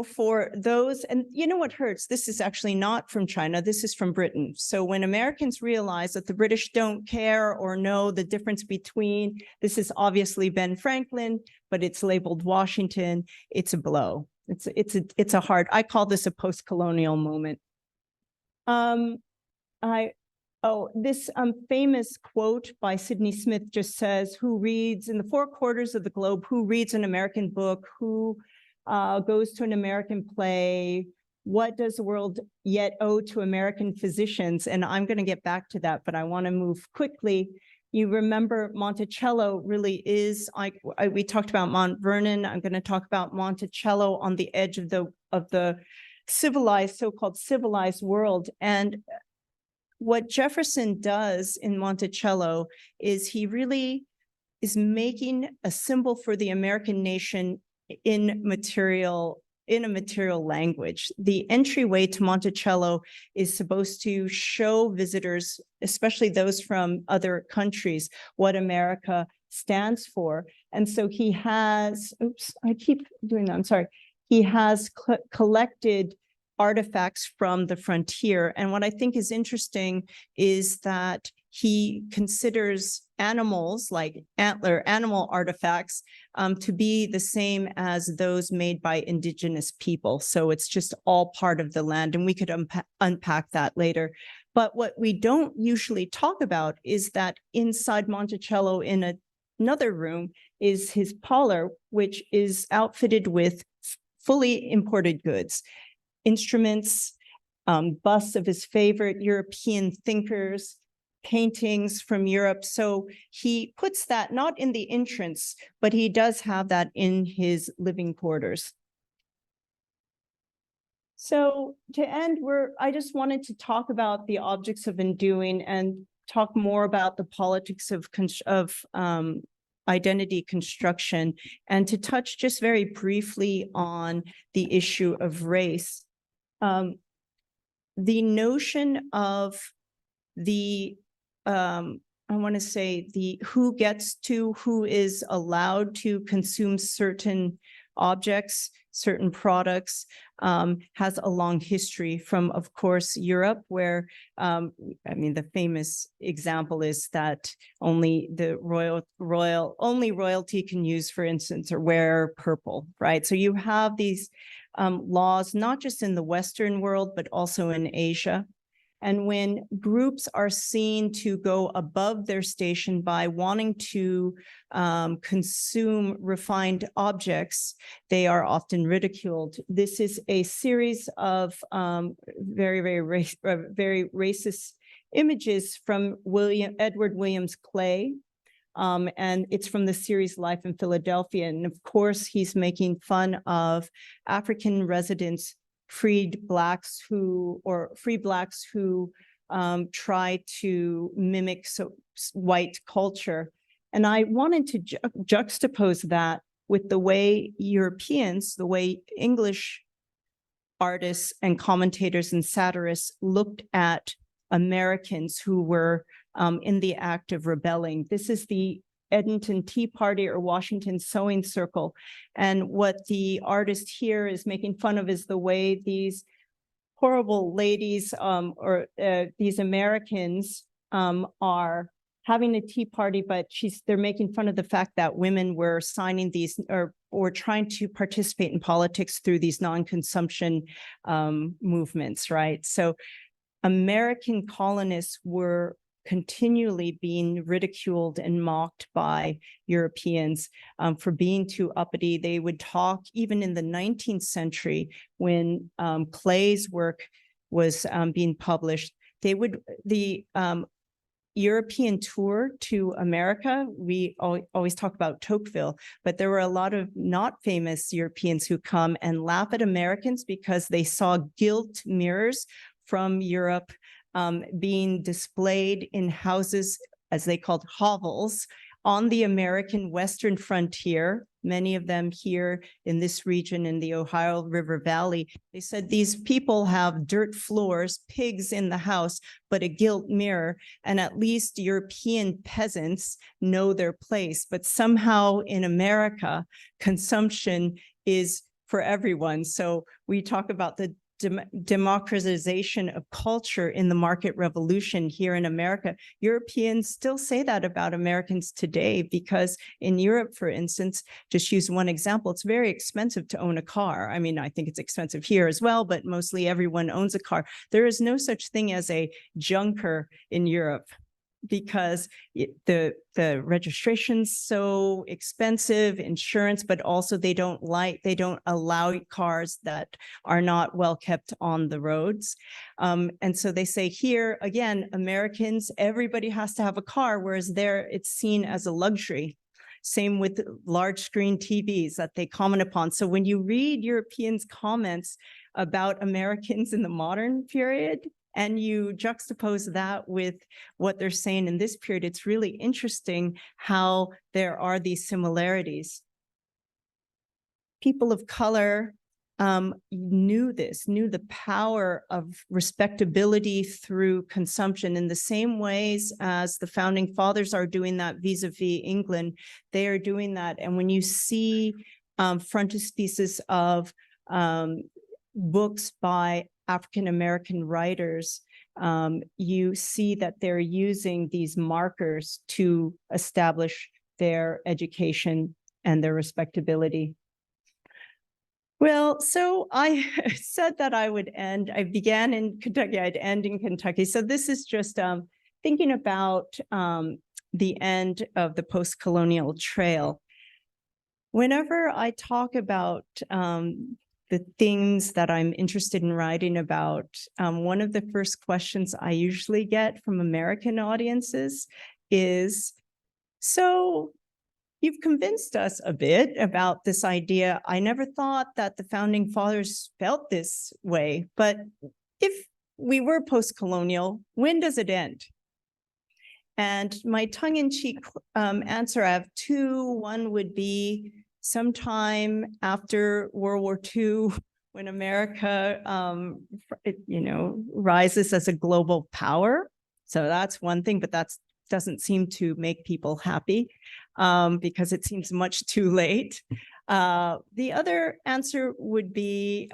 for those, and what hurts, this is actually not from China, this is from Britain. So when Americans realize that the British don't care or know the difference between, this is obviously Ben Franklin, but it's labeled Washington, it's a blow. It's a hard, I call this a post-colonial moment. This famous quote by Sydney Smith just says, who reads in the 4 quarters of the globe, who reads an American book, who goes to an American play, what does the world yet owe to American physicians? And I'm going to get back to that, but I want to move quickly. You remember Monticello really is, we talked about Mount Vernon. I'm going to talk about Monticello on the edge of the civilized, so-called civilized world. And what Jefferson does in Monticello is he really is making a symbol for the American nation in a material language. The entryway to Monticello is supposed to show visitors, especially those from other countries, what America stands for. And so he has, I keep doing that, I'm sorry. He has collected artifacts from the frontier. And what I think is interesting is that he considers animals like animal artifacts to be the same as those made by indigenous people. So it's just all part of the land, and we could unpack that later. But what we don't usually talk about is that inside Monticello in another room is his parlor, which is outfitted with fully imported goods, instruments, busts of his favorite European thinkers, paintings from Europe. So he puts that not in the entrance, but he does have that in his living quarters. So to end, I just wanted to talk about the objects of undoing and talk more about the politics of identity construction, and to touch just very briefly on the issue of race. The notion of I want to say who gets to, who is allowed to consume certain objects, certain products, has a long history from, of course, Europe, where, the famous example is that only the royalty can use, for instance, or wear purple, right? So you have these laws, not just in the Western world, but also in Asia. And when groups are seen to go above their station by wanting to consume refined objects, they are often ridiculed. This is a series of very racist images from Edward Williams Clay. And it's from the series Life in Philadelphia. And of course, he's making fun of African residents, free blacks who try to mimic white culture. And I wanted to juxtapose that with the way Europeans, the way English artists and commentators and satirists looked at Americans who were in the act of rebelling. This is the Edmonton Tea Party or Washington Sewing Circle. And what the artist here is making fun of is the way these horrible ladies these Americans are having a tea party, but they're making fun of the fact that women were signing these or trying to participate in politics through these non-consumption movements, right? So American colonists were continually being ridiculed and mocked by Europeans for being too uppity. They would talk, even in the 19th century, when Clay's work was being published, the European tour to America, we always talk about Tocqueville, but there were a lot of not famous Europeans who come and laugh at Americans because they saw gilt mirrors from Europe being displayed in houses, as they called hovels, on the American Western frontier, many of them here in this region in the Ohio River Valley. They said these people have dirt floors, pigs in the house, but a gilt mirror, and at least European peasants know their place. But somehow in America, consumption is for everyone. So we talk about the democratization of culture in the market revolution here in America. Europeans still say that about Americans today, because in Europe, for instance, just use one example, it's very expensive to own a car. I mean, I think it's expensive here as well, but mostly everyone owns a car. There is no such thing as a junker in Europe, because the registration's so expensive, insurance, but also they don't allow cars that are not well kept on the roads. And so they say here, again, Americans, everybody has to have a car, whereas there it's seen as a luxury. Same with large screen TVs that they comment upon. So when you read Europeans' comments about Americans in the modern period, and you juxtapose that with what they're saying in this period, it's really interesting how there are these similarities. People of color knew the power of respectability through consumption in the same ways as the founding fathers are doing that vis-a-vis England. They are doing that. And when you see frontispieces of books by African-American writers, you see that they're using these markers to establish their education and their respectability. Well, so I said that I would end. I began in Kentucky, I'd end in Kentucky. So this is just thinking about the end of the post-colonial trail. Whenever I talk about the things that I'm interested in writing about, one of the first questions I usually get from American audiences is, so you've convinced us a bit about this idea. I never thought that the founding fathers felt this way, but if we were post-colonial, when does it end? And my tongue-in-cheek answer, I have two. One would be sometime after World War II, when America, rises as a global power. So that's one thing, but that doesn't seem to make people happy because it seems much too late. The other answer would be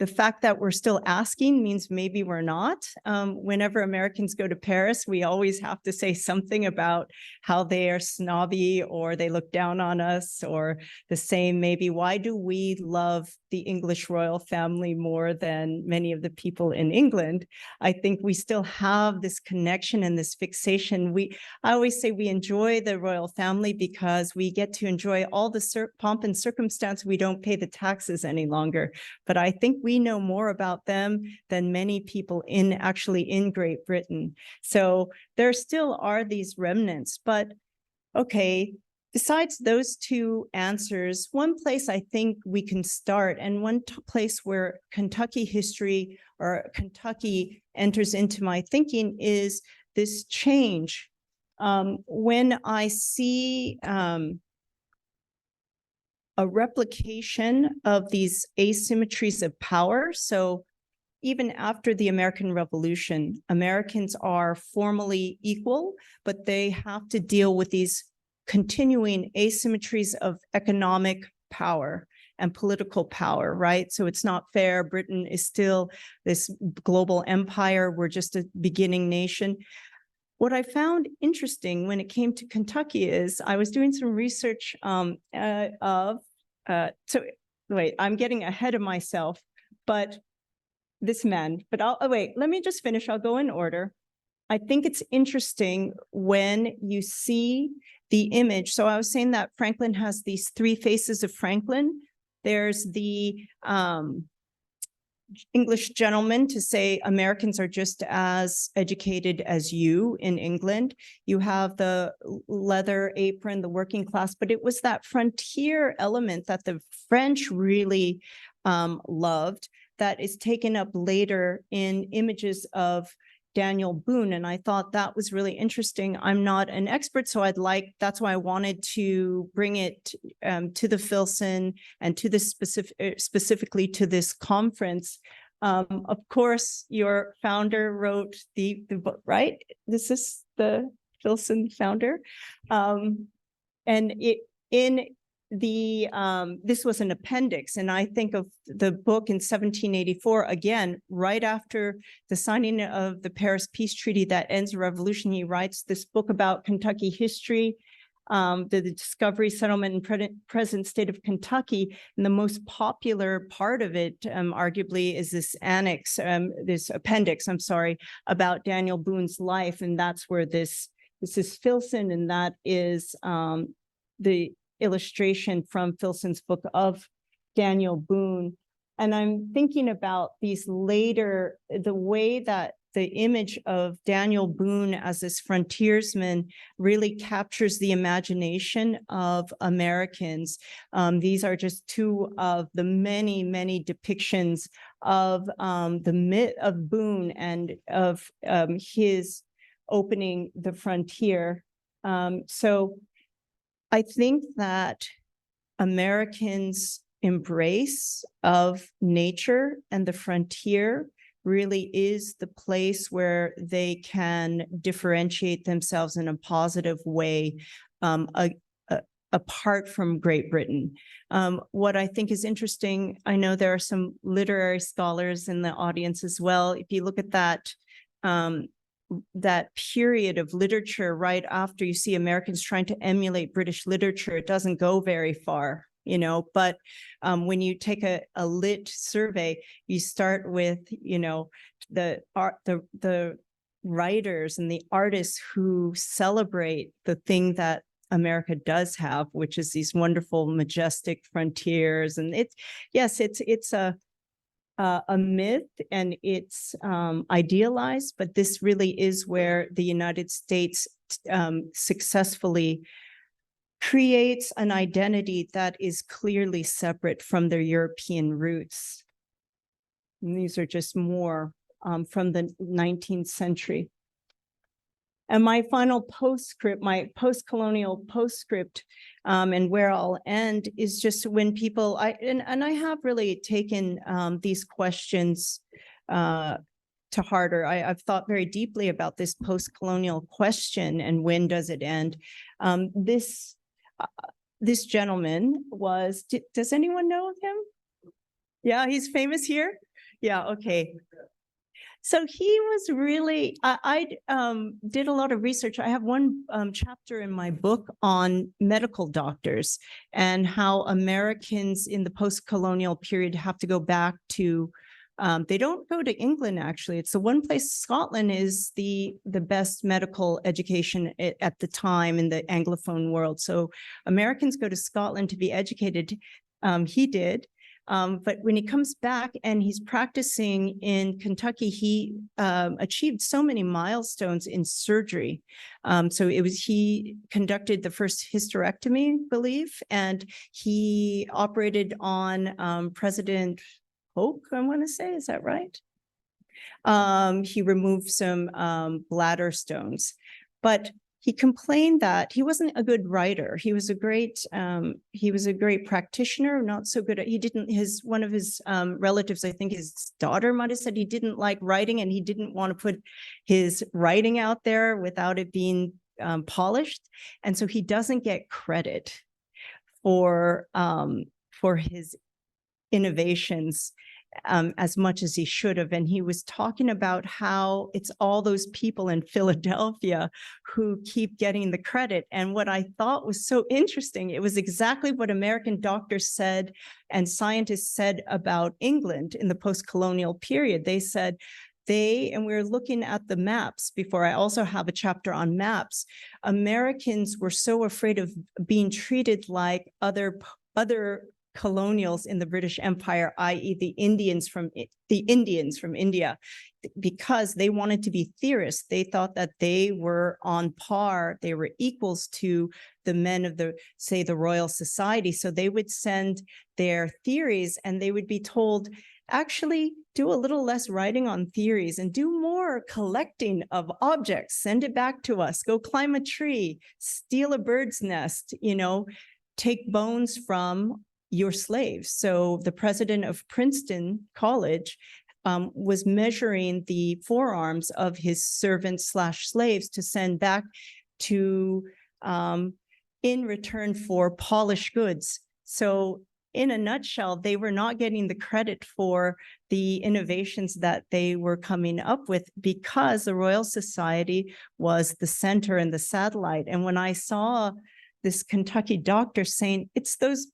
the fact that we're still asking means maybe we're not. Whenever Americans go to Paris, we always have to say something about how they are snobby or they look down on us, or the same maybe, why do we love the English royal family more than many of the people in England? I think we still have this connection and this fixation. I always say we enjoy the royal family because we get to enjoy all the pomp and circumstance. We don't pay the taxes any longer. But I think we know more about them than many people in Great Britain. So there still are these remnants, but okay, besides those two answers, one place I think we can start, and one place where Kentucky history or Kentucky enters into my thinking, is this change. When I see a replication of these asymmetries of power. So even after the American Revolution, Americans are formally equal, but they have to deal with these continuing asymmetries of economic power and political power, right? So it's not fair. Britain is still this global empire. We're just a beginning nation. What I found interesting when it came to Kentucky is I was doing some research so wait, I'm getting ahead of myself, but this man, but wait, let me just finish. I'll go in order. I think it's interesting when you see the image. So I was saying that Franklin has these three faces of Franklin. There's the English gentleman to say Americans are just as educated as you in England. You have the leather apron, the working class, but it was that frontier element that the French really loved that is taken up later in images of Daniel Boone. And I thought that was really interesting. I'm not an expert, so that's why I wanted to bring it to the Filson and to this specifically to this conference. Of course, your founder wrote the book, right? This is the Filson founder. And in this was an appendix, and I think of the book in 1784, again, right after the signing of the Paris Peace Treaty that ends the revolution. He writes this book about Kentucky history, the discovery, settlement, and present state of Kentucky. And the most popular part of it, arguably, is this this appendix, I'm sorry, about Daniel Boone's life. And that's where this is Filson, and that is the illustration from Filson's book of Daniel Boone. And I'm thinking about these later, the way that the image of Daniel Boone as this frontiersman really captures the imagination of Americans. These are just two of the many, many depictions of the myth of Boone and of his opening the frontier. So I think that Americans' embrace of nature and the frontier really is the place where they can differentiate themselves in a positive way, apart from Great Britain. What I think is interesting, I know there are some literary scholars in the audience as well. If you look at that period of literature right after, you see Americans trying to emulate British literature, it doesn't go very far, you know, but when you take a lit survey, you start with, you know, the writers and the artists who celebrate the thing that America does have, which is these wonderful, majestic frontiers. And it's a myth, and it's idealized, but this really is where the United States successfully creates an identity that is clearly separate from their European roots. And these are just more from the 19th century. And my final postscript, my post-colonial postscript, and where I'll end is just when people, I have really taken these questions to heart, or I've thought very deeply about this post-colonial question and when does it end. This gentleman was, does anyone know of him? Yeah, he's famous here? Yeah, okay. So he was really, I did a lot of research. I have one chapter in my book on medical doctors and how Americans in the post-colonial period have to go back to, they don't go to England, actually. It's the one place, Scotland is the best medical education at the time in the Anglophone world. So Americans go to Scotland to be educated. He did. But when he comes back and he's practicing in Kentucky, he achieved so many milestones in surgery. So he conducted the first hysterectomy, I believe, and he operated on President Polk, I want to say, is that right? He removed some bladder stones, but he complained that he wasn't a good writer. He was a great practitioner, not so good at, one of his relatives, I think his daughter might have said he didn't like writing and he didn't want to put his writing out there without it being polished. And so he doesn't get credit for his innovations as much as he should have. And he was talking about how it's all those people in Philadelphia who keep getting the credit. And what I thought was so interesting, it was exactly what American doctors said and scientists said about England in the post-colonial period. They said and we were looking at the maps before. I also have a chapter on maps. Americans were so afraid of being treated like other colonials in the British Empire, i.e. the Indians from India, because they wanted to be theorists. They thought that they were on par, they were equals to the men of the Royal Society. So they would send their theories and they would be told, actually do a little less writing on theories and do more collecting of objects, send it back to us, go climb a tree, steal a bird's nest, take bones from your slaves. So the president of Princeton College was measuring the forearms of his servants / slaves to send back to in return for polished goods. So in a nutshell, they were not getting the credit for the innovations that they were coming up with because the Royal Society was the center and the satellite. And when I saw this Kentucky doctor saying, it's those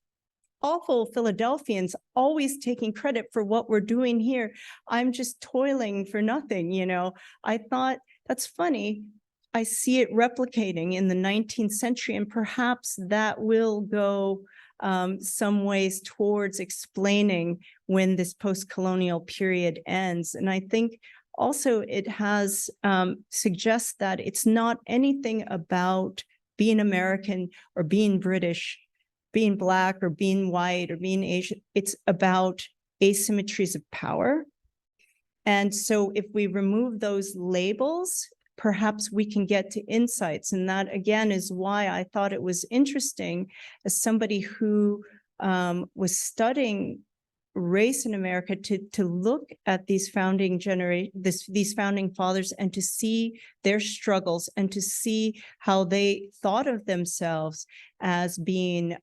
awful Philadelphians always taking credit for what we're doing here, I'm just toiling for nothing, you know. I thought, that's funny. I see it replicating in the 19th century, and perhaps that will go some ways towards explaining when this post-colonial period ends. And I think also it has suggests that it's not anything about being American or being British, being Black or being white or being Asian. It's about asymmetries of power. And so if we remove those labels, perhaps we can get to insights. And that, again, is why I thought it was interesting as somebody who was studying race in America to look at these founding these founding fathers and to see their struggles and to see how they thought of themselves as being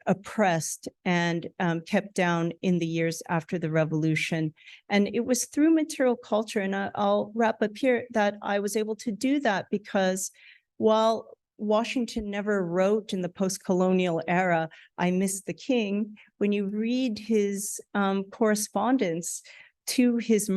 oppressed and kept down in the years after the revolution. And it was through material culture, and I'll wrap up here, that I was able to do that because while Washington never wrote in the post-colonial era, I miss the king, when you read his correspondence to his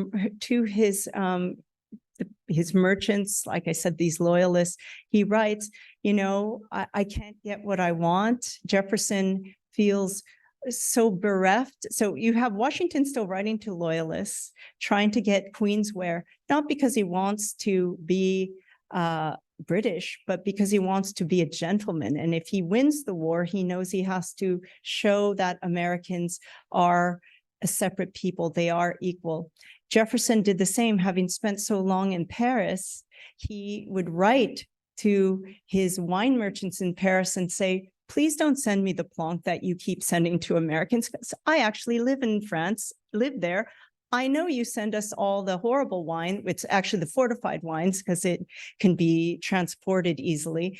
merchants, like I said, these loyalists, he writes, you know, I can't get what I want. Jefferson feels so bereft. So you have Washington still writing to loyalists, trying to get Queensware, not because he wants to be British, but because he wants to be a gentleman. And if he wins the war, he knows he has to show that Americans are a separate people. They are equal. Jefferson did the same. Having spent so long in Paris, he would write to his wine merchants in Paris and say, please don't send me the plonk that you keep sending to Americans. I actually live in France, live there. I know you send us all the horrible wine, it's actually the fortified wines because it can be transported easily.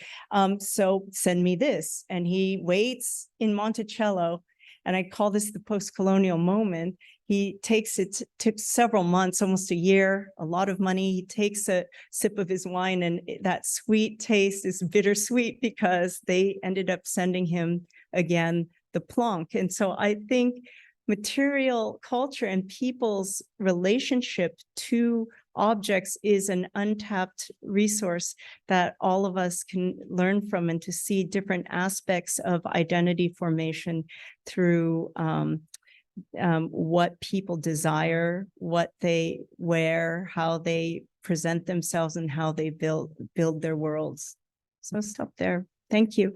So send me this. And he waits in Monticello, and I call this the post-colonial moment. He took several months, almost a year, a lot of money. He takes a sip of his wine, and that sweet taste is bittersweet because they ended up sending him again the plonk. And so I think material culture and people's relationship to objects is an untapped resource that all of us can learn from, and to see different aspects of identity formation through what people desire, what they wear, how they present themselves, and how they build their worlds. So I'll stop there. Thank you.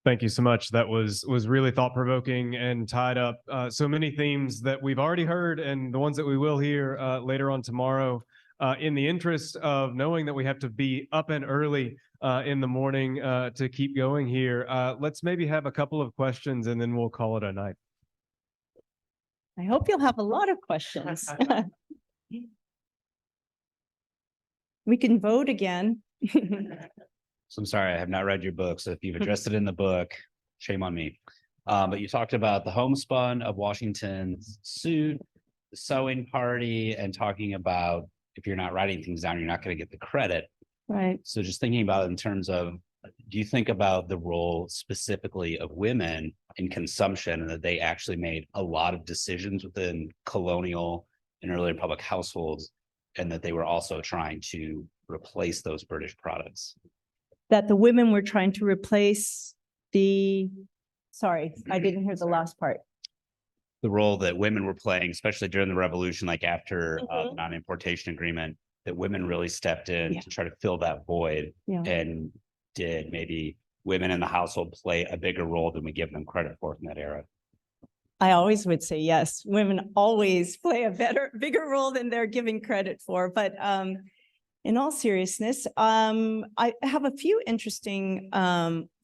Thank you so much. That was really thought-provoking and tied up so many themes that we've already heard and the ones that we will hear later on tomorrow. In the interest of knowing that we have to be up and early in the morning to keep going here, let's maybe have a couple of questions and then we'll call it a night. I hope you'll have a lot of questions. We can vote again. So I'm sorry, I have not read your book. So if you've addressed it in the book, shame on me. But you talked about the homespun of Washington's suit, the sewing party, and talking about if you're not writing things down, you're not going to get the credit. Right. So just thinking about it in terms of, do you think about the role specifically of women in consumption, and that they actually made a lot of decisions within colonial and early republic households, and that they were also trying to replace those British products? That the women were trying to replace sorry, I didn't hear the last part. The role that women were playing, especially during the revolution, like after the non-importation agreement, that women really stepped in to try to fill that void. And did maybe women in the household play a bigger role than we give them credit for from that era? I always would say yes. Women always play a bigger role than they're giving credit for. But in all seriousness, I have a few interesting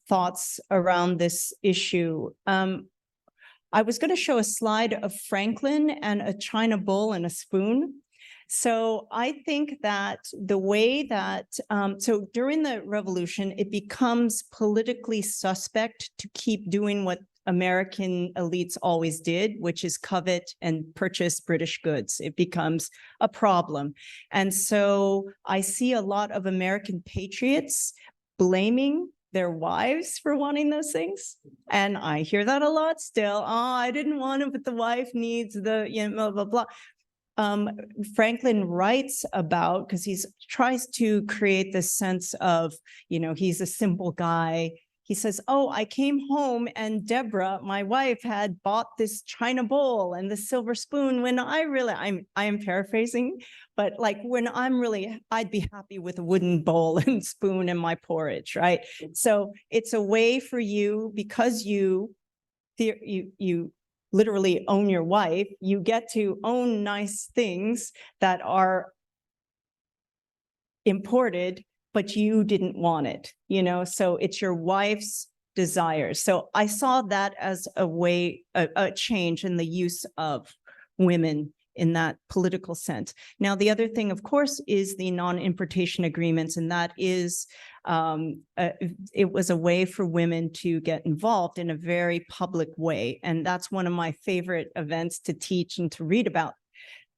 thoughts around this issue. I was going to show a slide of Franklin and a china bowl and a spoon. So I think that the way that, so during the revolution, it becomes politically suspect to keep doing what American elites always did, which is covet and purchase British goods. It becomes a problem. And so I see a lot of American patriots blaming their wives for wanting those things. And I hear that a lot still. Oh, I didn't want it, but the wife needs the, blah, blah, blah. Franklin writes about, because he tries to create this sense of, he's a simple guy. He says, oh, I came home and Deborah, my wife, had bought this china bowl and the silver spoon when I am paraphrasing, but like when I'd be happy with a wooden bowl and spoon in my porridge, right? So it's a way for you, because you literally own your wife, you get to own nice things that are imported, but you didn't want it, so it's your wife's desires. So I saw that as a way, a change in the use of women in that political sense. Now, the other thing, of course, is the non-importation agreements, and that is, it was a way for women to get involved in a very public way. And that's one of my favorite events to teach and to read about.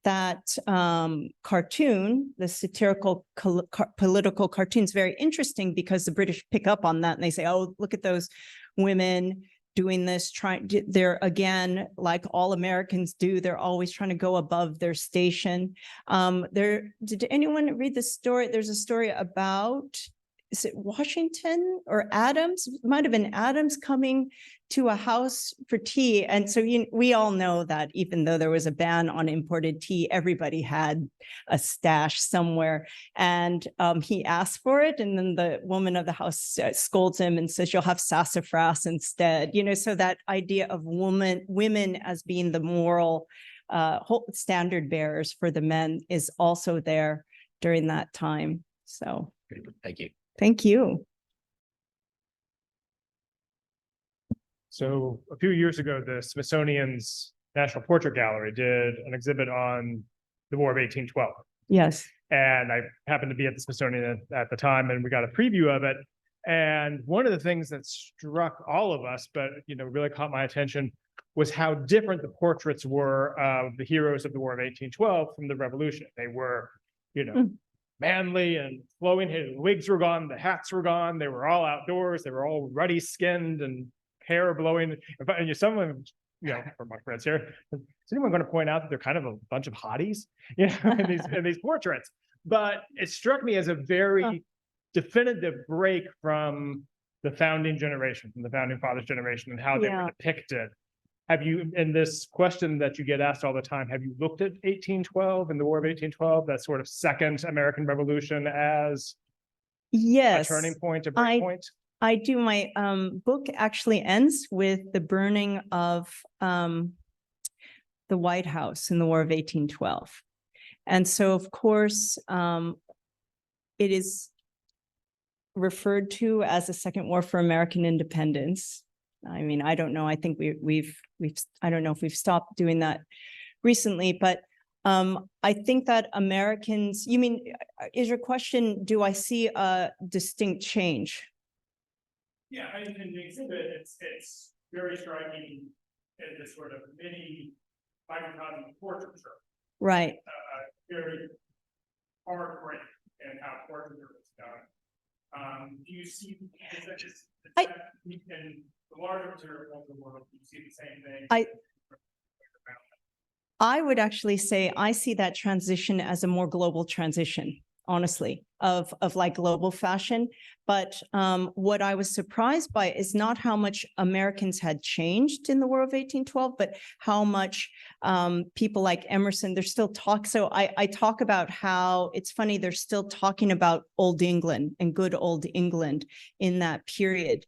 That cartoon, the satirical political cartoon, is very interesting because the British pick up on that and they say, oh, look at those women doing this, they're, again, like all Americans do, they're always trying to go above their station. Did anyone read the story? There's a story about, is it Washington or Adams? It might have been Adams coming to a house for tea. And so we all know that even though there was a ban on imported tea, everybody had a stash somewhere. And he asked for it. And then the woman of the house scolds him and says, you'll have sassafras instead. So that idea of women as being the moral standard bearers for the men is also there during that time. So Thank you. Thank you. So a few years ago, the Smithsonian's National Portrait Gallery did an exhibit on the War of 1812. Yes. And I happened to be at the Smithsonian at the time, and we got a preview of it. And one of the things that struck all of us, but really caught my attention, was how different the portraits were of the heroes of the War of 1812 from the Revolution. They were, manly and flowing. His wigs were gone, the hats were gone. They were all outdoors. They were all ruddy skinned and hair blowing. And some of them, for my friends here, is anyone going to point out that they're kind of a bunch of hotties, in these portraits? But it struck me as a very definitive break from the founding generation, from the founding fathers generation, and how they were depicted. Have you, in this question that you get asked all the time, have you looked at 1812 and the War of 1812, that sort of second American Revolution, as a turning point, a break point? I do. My book actually ends with the burning of the White House in the War of 1812. And so, of course, it is referred to as a second war for American independence. I mean, I don't know. I think we've I don't know if we've stopped doing that recently, but I think that Americans, is your question, do I see a distinct change? Yeah, in the exhibit, it's very striking in this sort of mini microcosm portraiture. Right. Very hard print and how portraiture is done. Do you see, in the larger material of the world, do you see the same thing? I would actually say I see that transition as a more global transition, honestly, of like global fashion. But what I was surprised by is not how much Americans had changed in the War of 1812, but how much people like Emerson, they're still So I talk about how it's funny, they're still talking about old England and good old England in that period.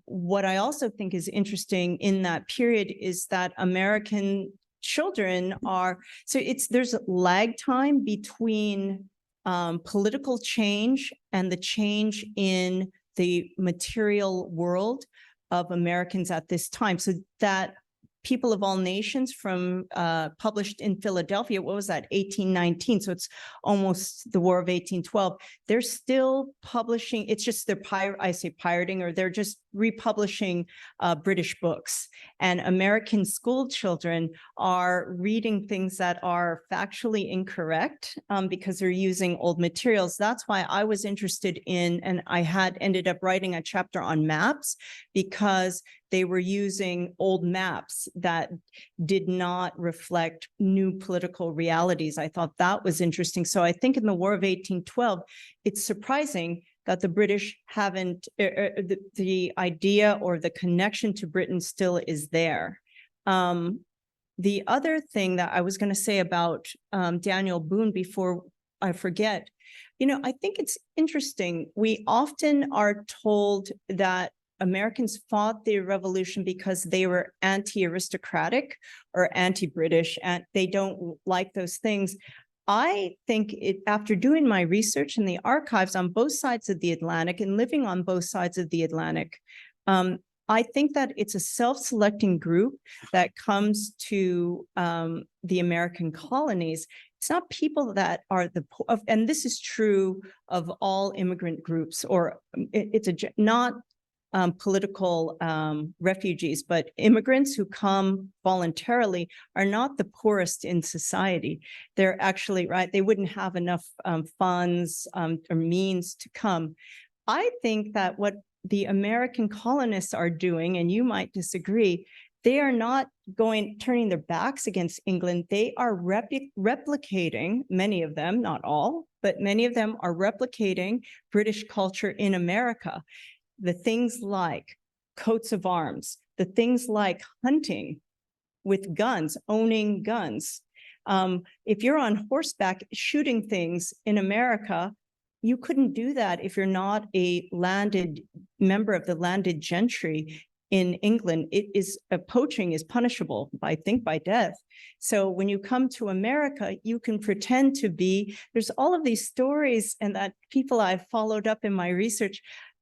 What I also think is interesting in that period is that American children there's a lag time between political change and the change in the material world of Americans at this time. So that People of All Nations from published in Philadelphia. What was that? 1819. So it's almost the War of 1812. They're still publishing. It's just I say pirating, or they're just republishing British books. And American school children are reading things that are factually incorrect because they're using old materials. That's why I was interested in, and I had ended up writing a chapter on maps, because they were using old maps that did not reflect new political realities. I thought that was interesting. So I think in the War of 1812, it's surprising that the British haven't, the idea or the connection to Britain still is there. The other thing that I was going to say about Daniel Boone before I forget, I think it's interesting. We often are told that Americans fought the revolution because they were anti-aristocratic or anti-British, and they don't like those things. I think after doing my research in the archives on both sides of the Atlantic and living on both sides of the Atlantic, I think that it's a self-selecting group that comes to the American colonies. It's not people that are and this is true of all immigrant groups, or it's not political refugees, but immigrants who come voluntarily are not the poorest in society. They're actually, right, they wouldn't have enough funds or means to come. I think that what the American colonists are doing, and you might disagree, they are not turning their backs against England. They are replicating, many of them, not all, but many of them are replicating British culture in America. The things like coats of arms, the things like hunting with guns, owning guns. If you're on horseback shooting things in America, you couldn't do that if you're not a landed member of the landed gentry in England. Poaching is punishable, I think, by death. So when you come to America, you can pretend to be, there's all of these stories, and that people I've followed up in my research,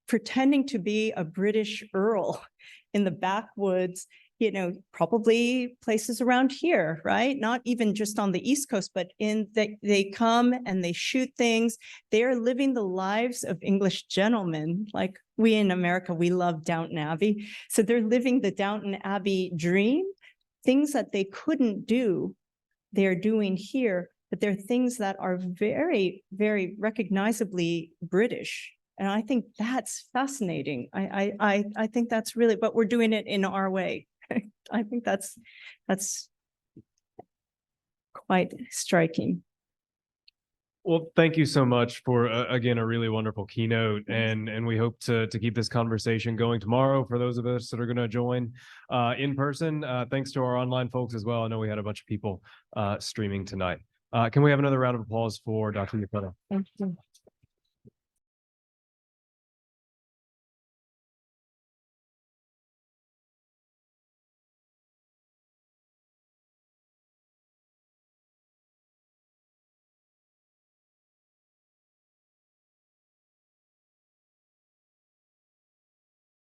pretending to be a British earl in the backwoods, probably places around here, right? Not even just on the East Coast, but they come and they shoot things. They are living the lives of English gentlemen. Like we in America, we love Downton Abbey. So they're living the Downton Abbey dream. Things that they couldn't do, they're doing here, but they're things that are very, very recognizably British. And I think that's fascinating. I think that's really, but we're doing it in our way. I think that's quite striking. Well, thank you so much for, again, a really wonderful keynote. And we hope to keep this conversation going tomorrow for those of us that are going to join in person. Thanks to our online folks as well. I know we had a bunch of people streaming tonight. Can we have another round of applause for Dr. Yokota? Thank you.